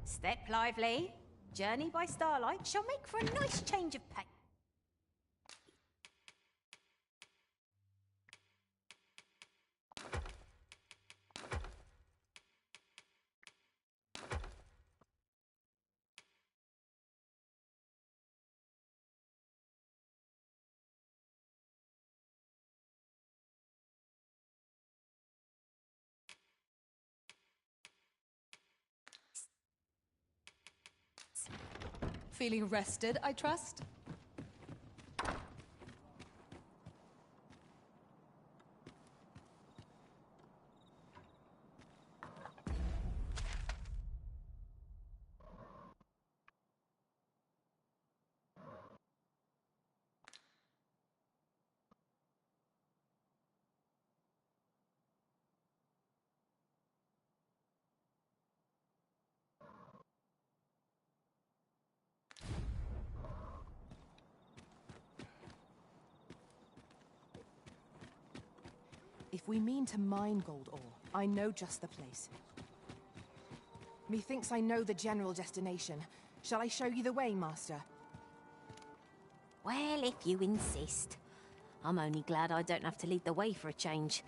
Step lively. Journey by starlight shall make for a nice change of pace. Feeling rested, I trust? If we mean to mine gold ore, I know just the place. Methinks I know the general destination. Shall I show you the way, Master? Well, if you insist. I'm only glad I don't have to lead the way for a change.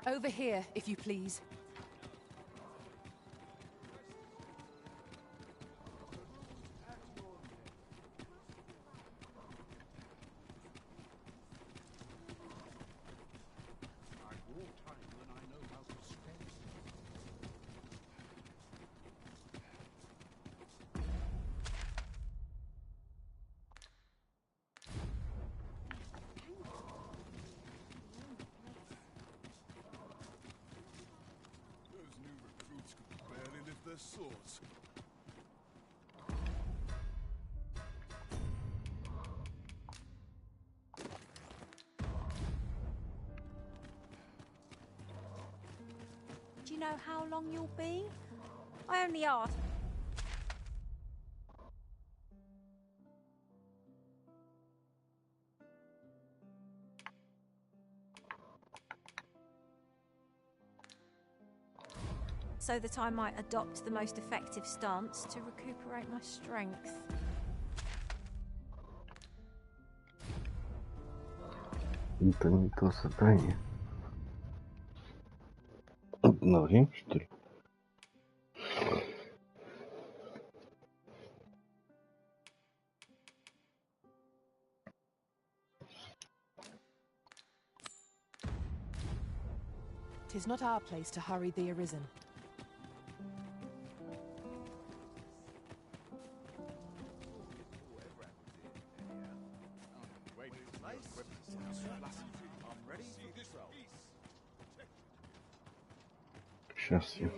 Over here, if you please. Those new recruits could barely lift their swords. Do you know how long you'll be? I only asked. So that I might adopt the most effective stance to recuperate my strength. Это не то задание. На время, что ли? Tis not our place to hurry the arisen. Сейчас я.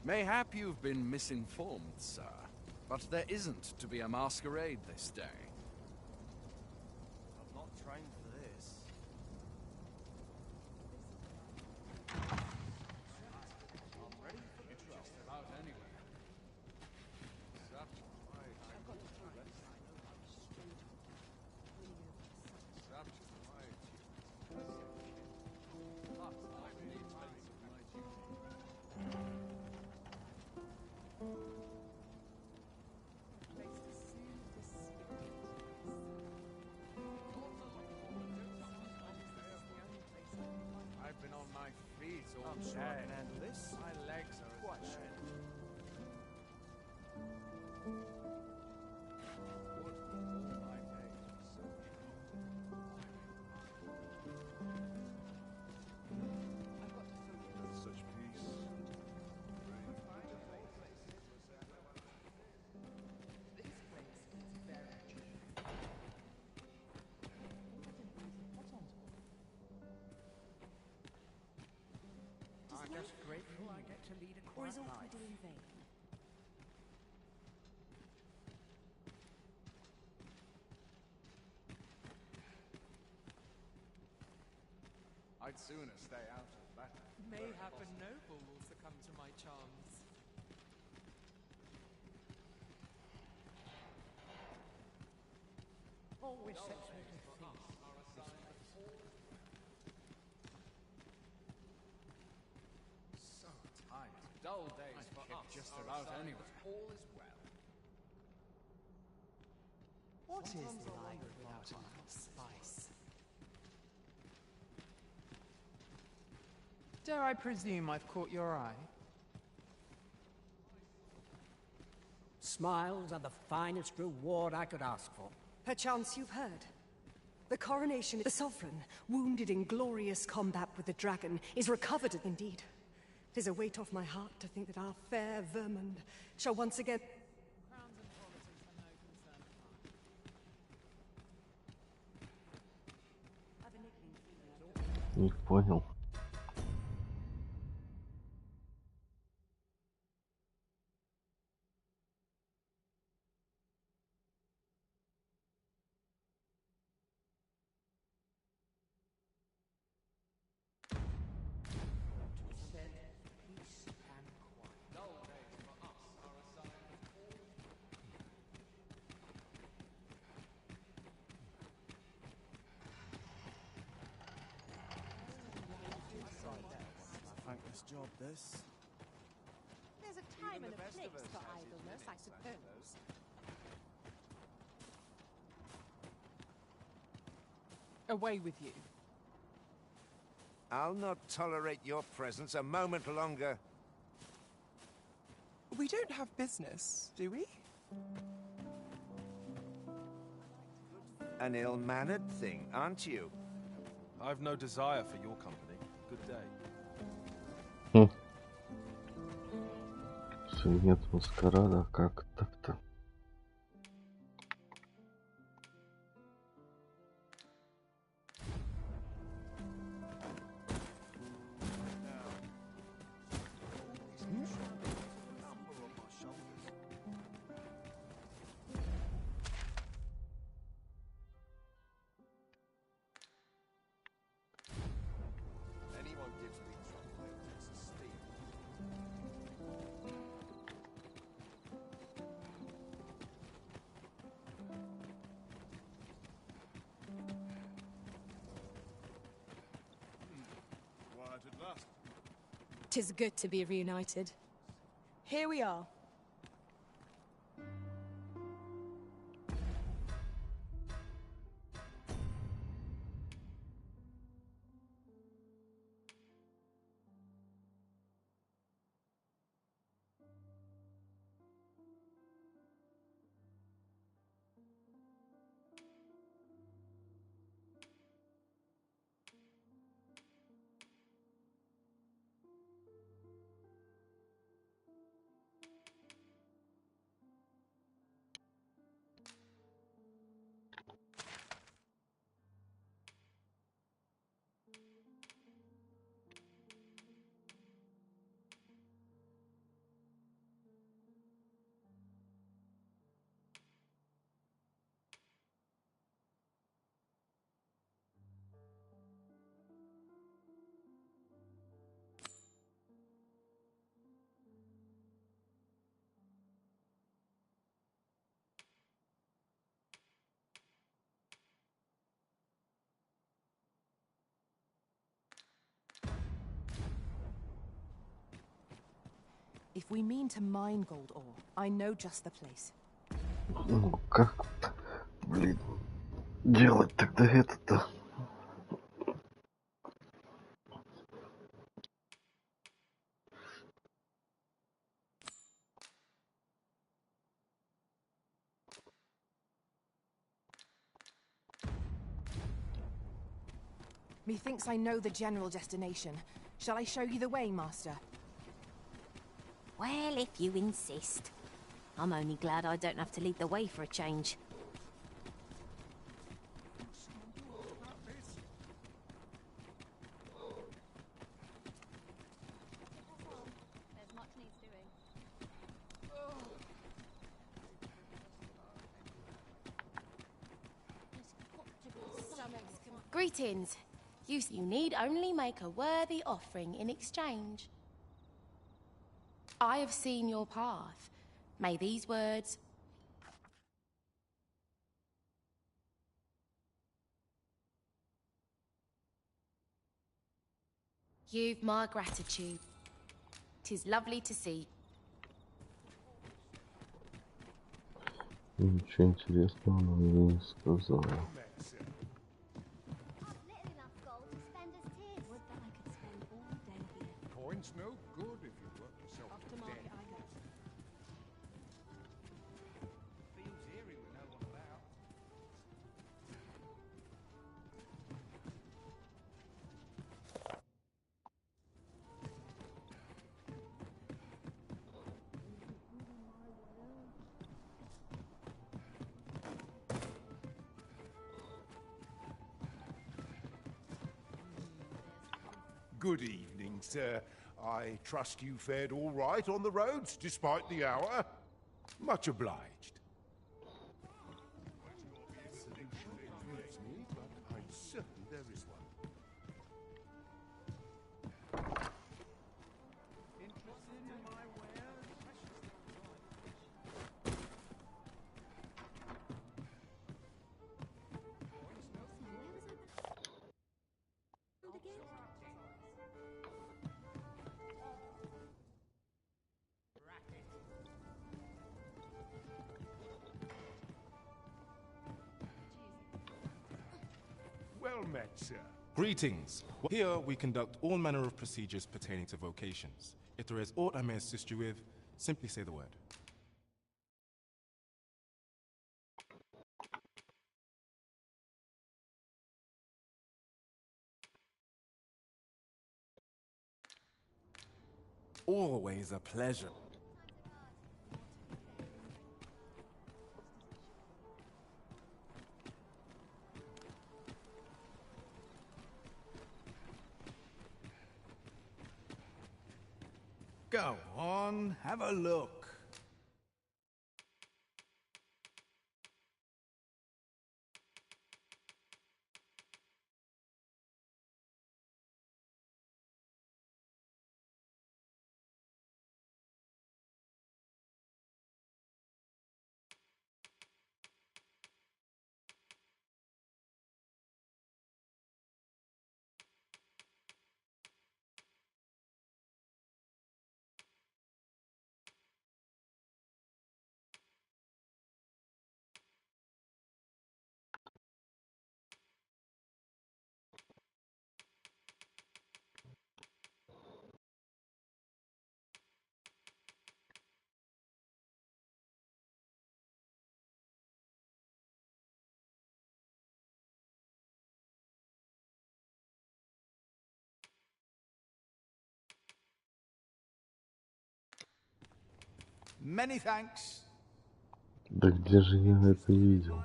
Mayhap you've been misinformed, sir, but there isn't to be a masquerade this day. I'm not trained for this. I'm ready for the just about anywhere. Such quiet. Such quiet. I've been on my feet all I'm day. sure I can handle this. My legs are Quite as sure. Would all my days so Such peace. I'm just grateful I get to lead a Or quiet is all life. we do in vain? I'd sooner stay out of that. Mayhap a noble will succumb to my charms. Always sets me to think. So tight. Dull days for us. Just about anywhere. All is well. What is life without a little spice? Dare I presume I've caught your eye? Smiles are the finest reward I could ask for. Perchance you've heard. The coronation, the sovereign, wounded in glorious combat with the dragon, is recovered indeed. 'Tis a weight off my heart to think that our fair Vermund shall once again... Не понял. Thankless job, this. There's a time and a place for idleness, I suppose. Away with you. I'll not tolerate your presence a moment longer. We don't have business, do we? An ill-mannered thing, aren't you? I've no desire for your company. Good day. Все, нет маскарада, как так-то? Anyone gives me trouble, they'll take some steam. Quiet at last. 'Tis good to be reunited. Here we are. If we mean to mine gold ore, I know just the place. Ну, как, блин, делать тогда это-то? Methinks I know the general destination. Shall I show you the way, Master? Well, if you insist. I'm only glad I don't have to lead the way for a change. Greetings. You need only make a worthy offering in exchange. I have seen your path. May these words... You've my gratitude. 'Tis lovely to see. Ничего интересного она мне не сказала. Coin's no good if you work yourself to death. Feels eerie with no one about. Good evening, sir. I trust you fared all right on the roads, despite the hour. Much obliged. I'm certain there is one. Interested in my wares? Well met, sir. Greetings. Here we conduct all manner of procedures pertaining to vocations. If there is aught I may assist you with, simply say the word. Always a pleasure. Go on, have a look. Many thanks. Да где же я это видел?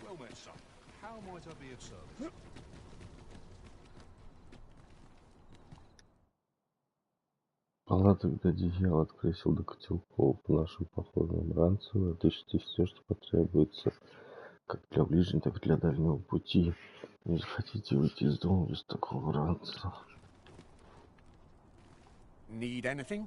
Well met, son. How might I be of service? Палаток до одеял от кресел до котелков по нашим походным ранцам отыщите все, что потребуется, как для ближнего, так и для дальнего пути. Не захотите выйти из дома без такого ранца. Need anything?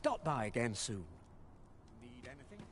Stop by again soon. Need anything?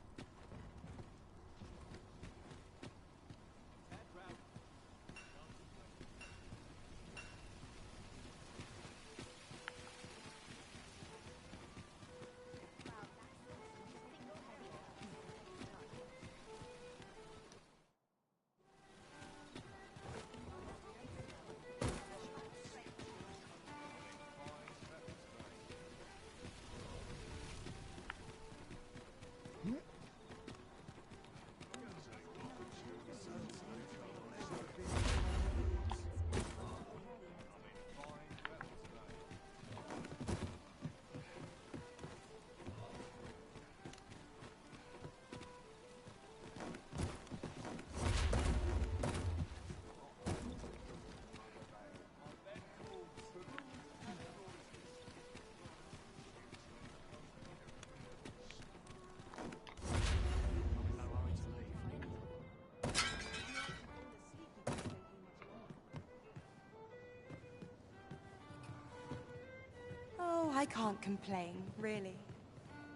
Oh, I can't complain, really.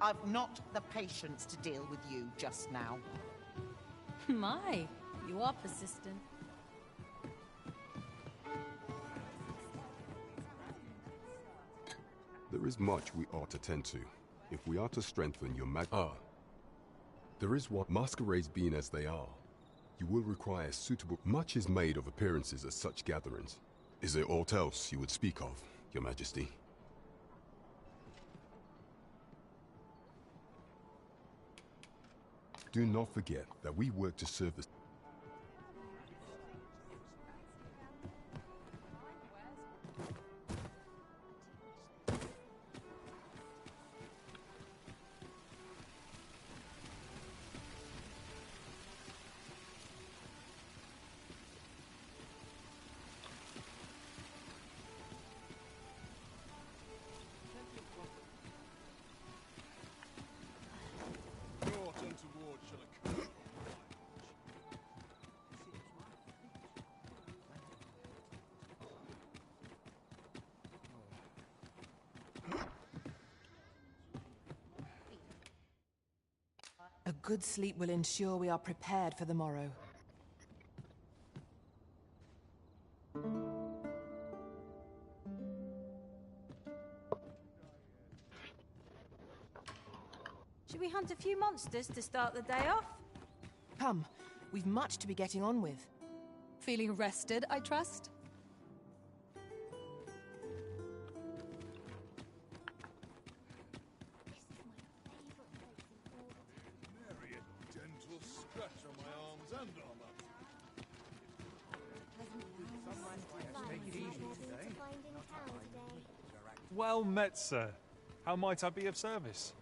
I've not the patience to deal with you just now. My, you are persistent. There is much we ought to tend to, if we are to strengthen your there is what masquerades being as they are. You will require suitable... Much is made of appearances at such gatherings. Is there aught else you would speak of, Your Majesty? Do not forget that we work to serve the... A good sleep will ensure we are prepared for the morrow. Should we hunt a few monsters to start the day off? Come, we've much to be getting on with. Feeling rested, I trust? Nary a gentle scratch on my arms and armor. Well met, sir. How might I be of service?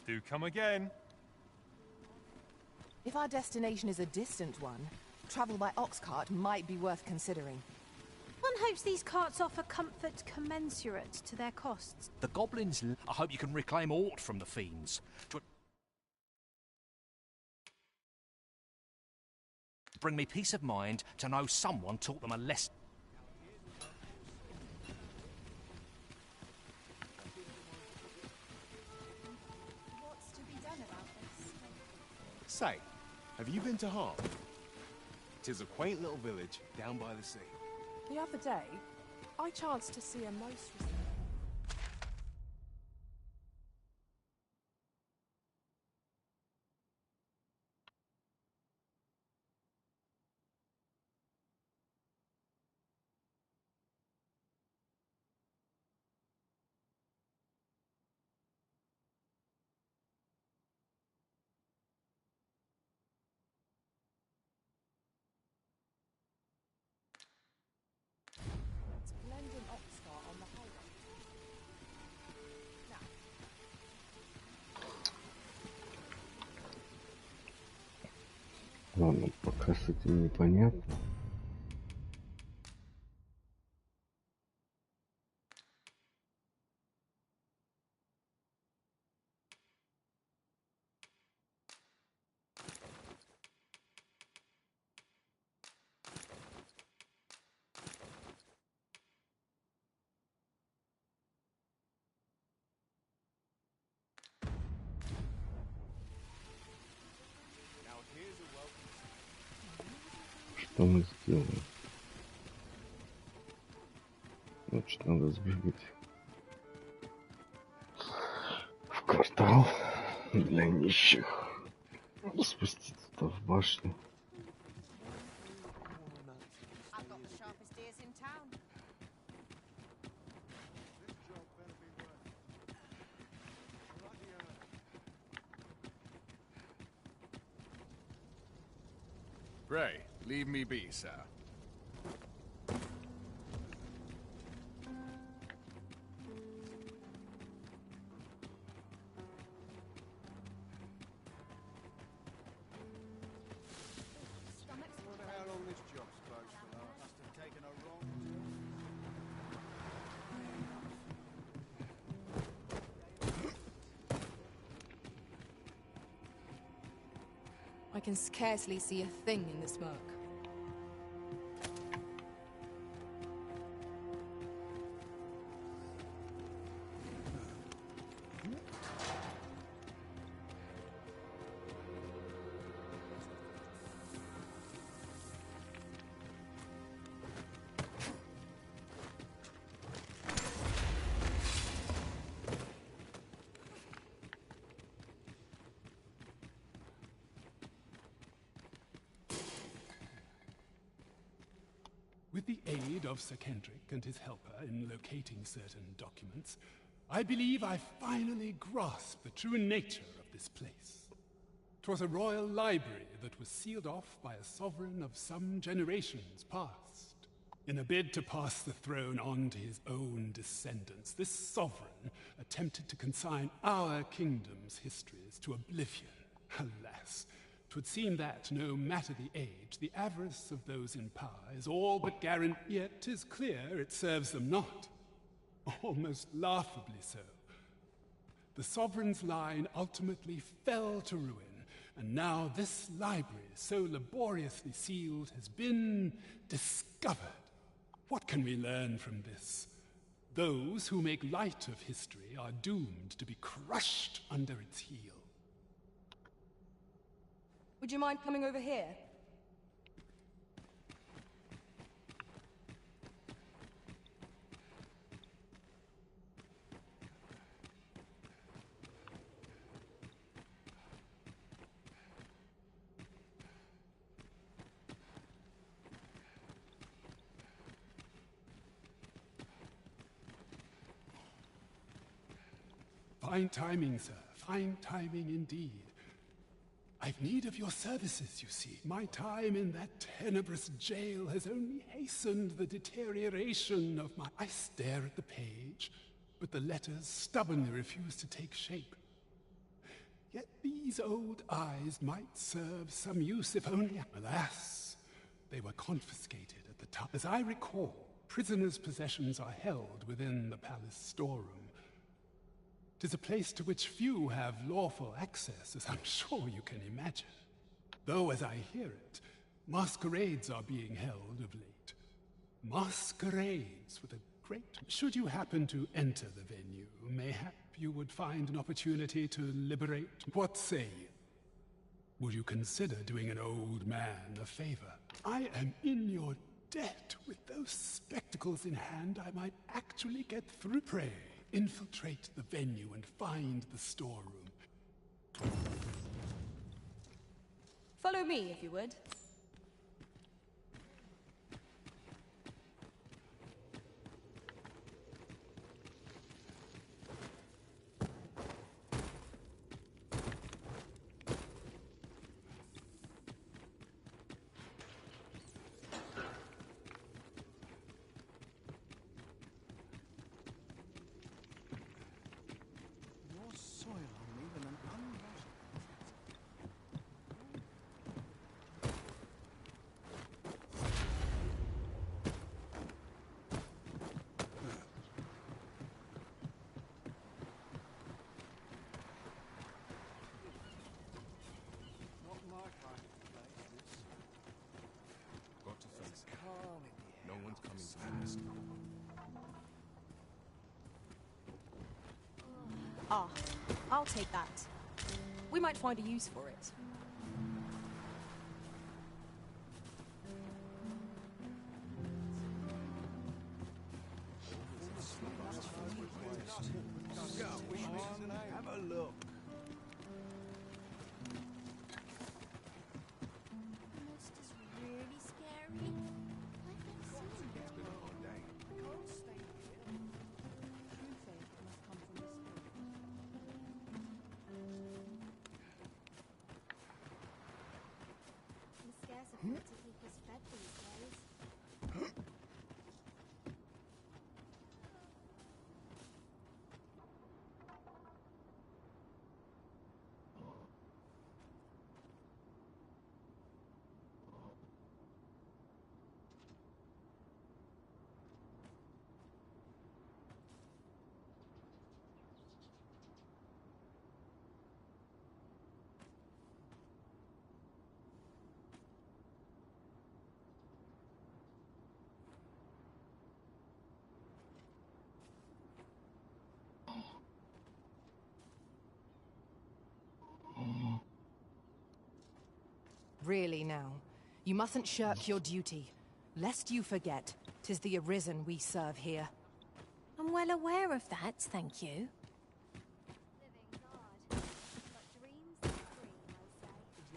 Do come again. If our destination is a distant one, travel by ox cart might be worth considering. One hopes these carts offer comfort commensurate to their costs. The goblins... I hope you can reclaim aught from the fiends. Bring me peace of mind to know someone taught them a lesson. What's to be done about this? Say, have you been to Harm? 'Tis a quaint little village down by the sea. The other day, I chanced to see a most... Splendid ox cart on the highway. Ладно, пока с этим непонятно. Что мы сделаем? Значит, надо сбегать в квартал для нищих. Спуститься туда в башню. I've got the sharpest ears in town. Pray, leave me be, sir. Wonder how long this job's supposed to last. Must have taken a wrong I can scarcely see a thing in the smoke. With the aid of Sir Kendrick and his helper in locating certain documents, I believe I finally grasped the true nature of this place. 'Twas a royal library that was sealed off by a sovereign of some generations past. In a bid to pass the throne on to his own descendants, this sovereign attempted to consign our kingdom's histories to oblivion. Alas, 'twould seem that, no matter the age, the avarice of those in power is all but guaranteed. Yet 'tis clear it serves them not. Almost laughably so. The sovereign's line ultimately fell to ruin, and now this library, so laboriously sealed, has been discovered. What can we learn from this? Those who make light of history are doomed to be crushed under its heel. Would you mind coming over here? Fine timing, sir. Fine timing indeed. I've need of your services, you see. My time in that tenebrous jail has only hastened the deterioration of my... I stare at the page, but the letters stubbornly refuse to take shape. Yet these old eyes might serve some use if only... Alas, they were confiscated at the time. As I recall, prisoners' possessions are held within the palace storeroom. 'Tis a place to which few have lawful access, as I'm sure you can imagine. Though, as I hear it, masquerades are being held of late. Masquerades with a great... Should you happen to enter the venue, mayhap you would find an opportunity to liberate... What say you? Would you consider doing an old man a favor? I am in your debt. With those spectacles in hand, I might actually get through. Pray, infiltrate the venue and find the storeroom. Follow me, if you would. No one's coming past. Ah, I'll take that. We might find a use for it. effort to keep us fed these days. Really now, you mustn't shirk your duty. Lest you forget, 'tis the Arisen we serve here. I'm well aware of that, thank you. Living's hard, but dreams are free, I say.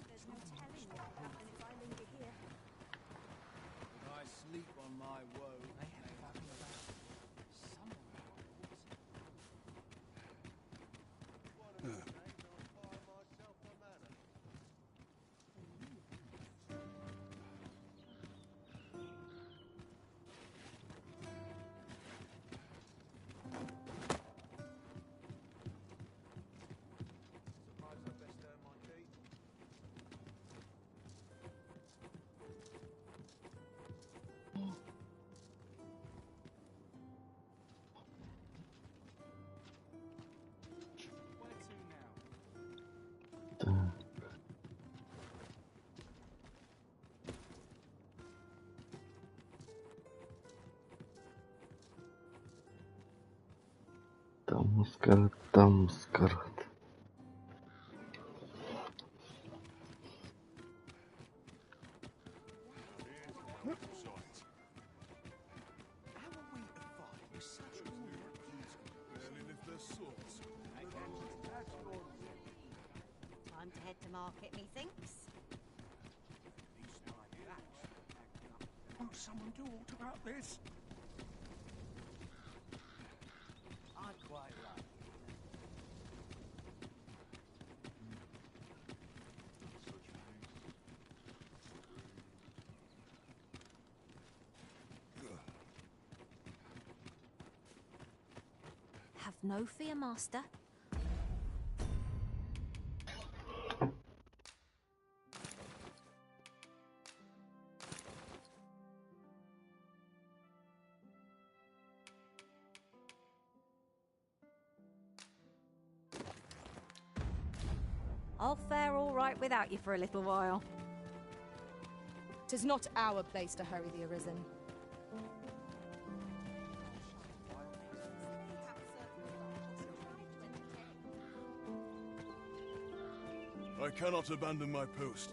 There's no telling what will happen if I linger here. I sleep on my woe. They have talking about Там маскарад, там маскарад. Time to head to market, methinks. Won't someone do aught about this? I'd quite like. Have no fear, Master. I'll fare all right without you for a little while. 'Tis not our place to hurry the Arisen. I cannot abandon my post.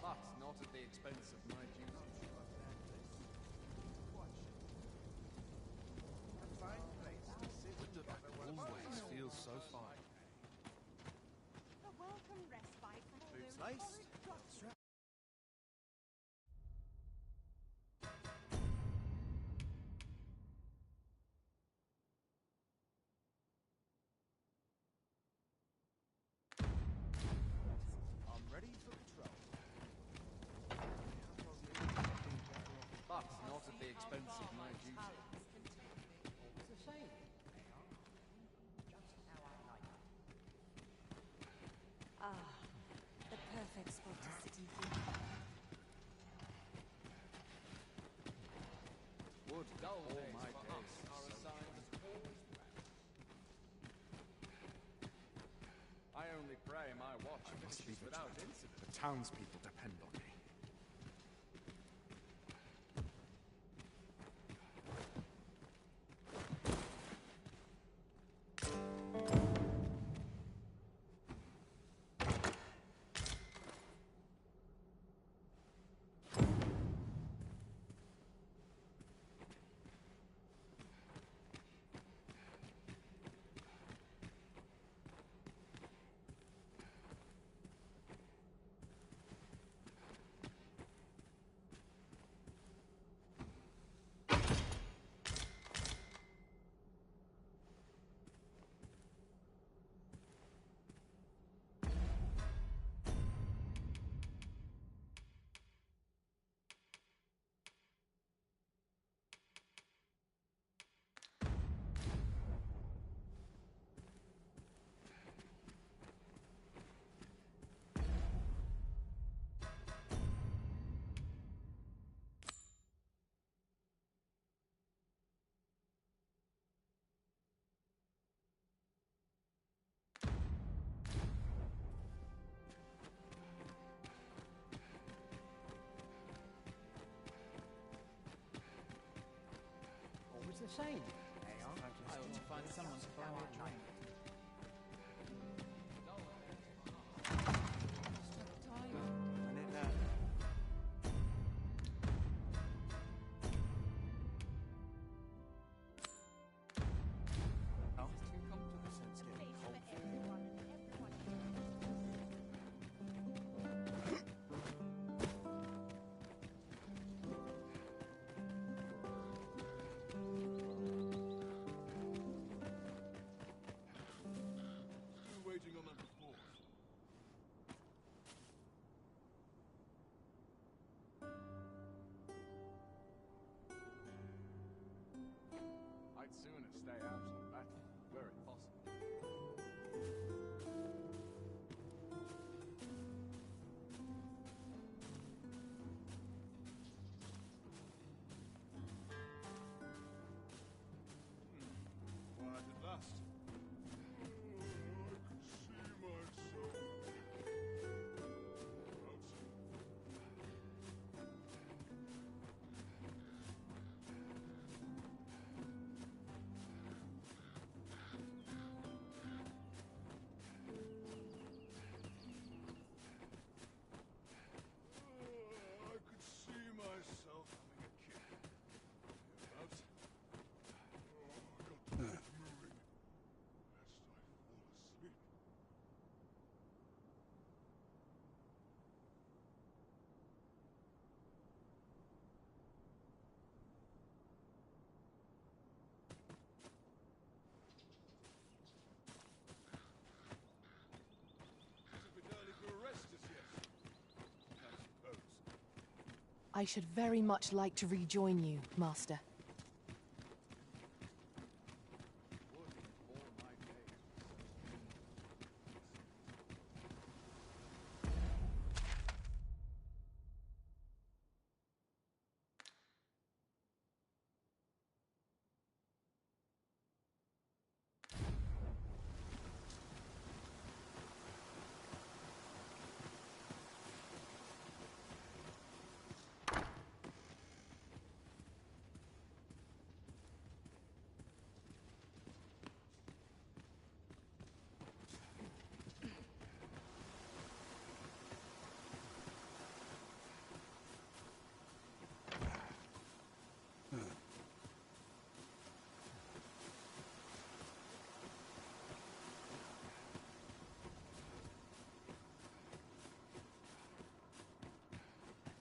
But not at the expense of my duty. A fine place to sit and Always feels so fine. A welcome respite from all Boots those laced. horrid drops. I'm ready for patrol. But not at the expense of my duty. It's a shame. Just how I like it. Ah, the perfect spot to sit and think. Would dull all my days are assigned as always planned. I only pray my watch finishes without incident. The townspeople depend on me. a shame. I ought to find someone to buy me a drink. Waiting on that report. I'd sooner stay out of the battle, were it possible. Quiet at last. I could see myself having a kick. Hereabouts. I got to get moving, lest I fall asleep. It's a bit early to arrest us yet, I suppose. I should very much like to rejoin you, Master.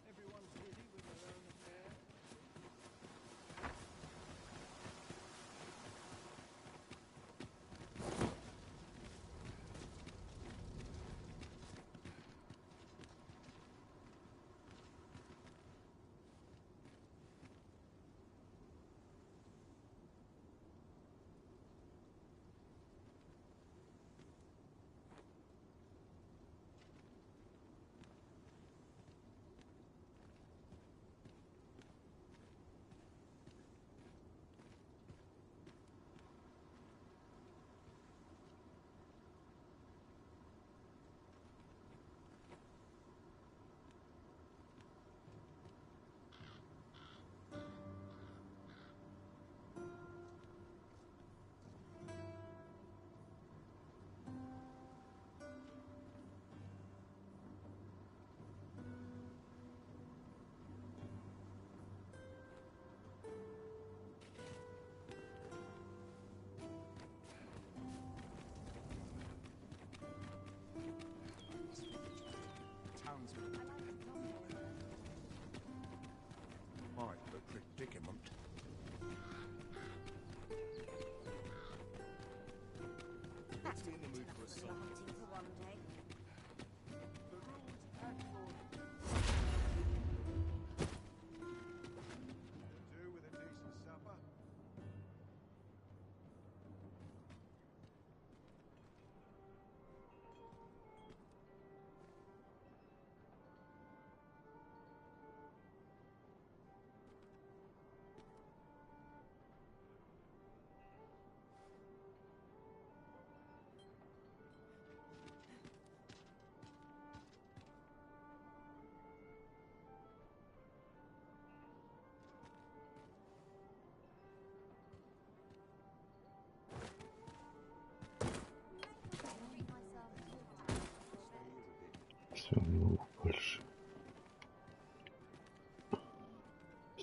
Everyone's busy with their own affairs. Quite the predicament. That's in the mood for a song. Hunting for one day. The rules and Do with a decent supper.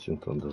Вашингтон даже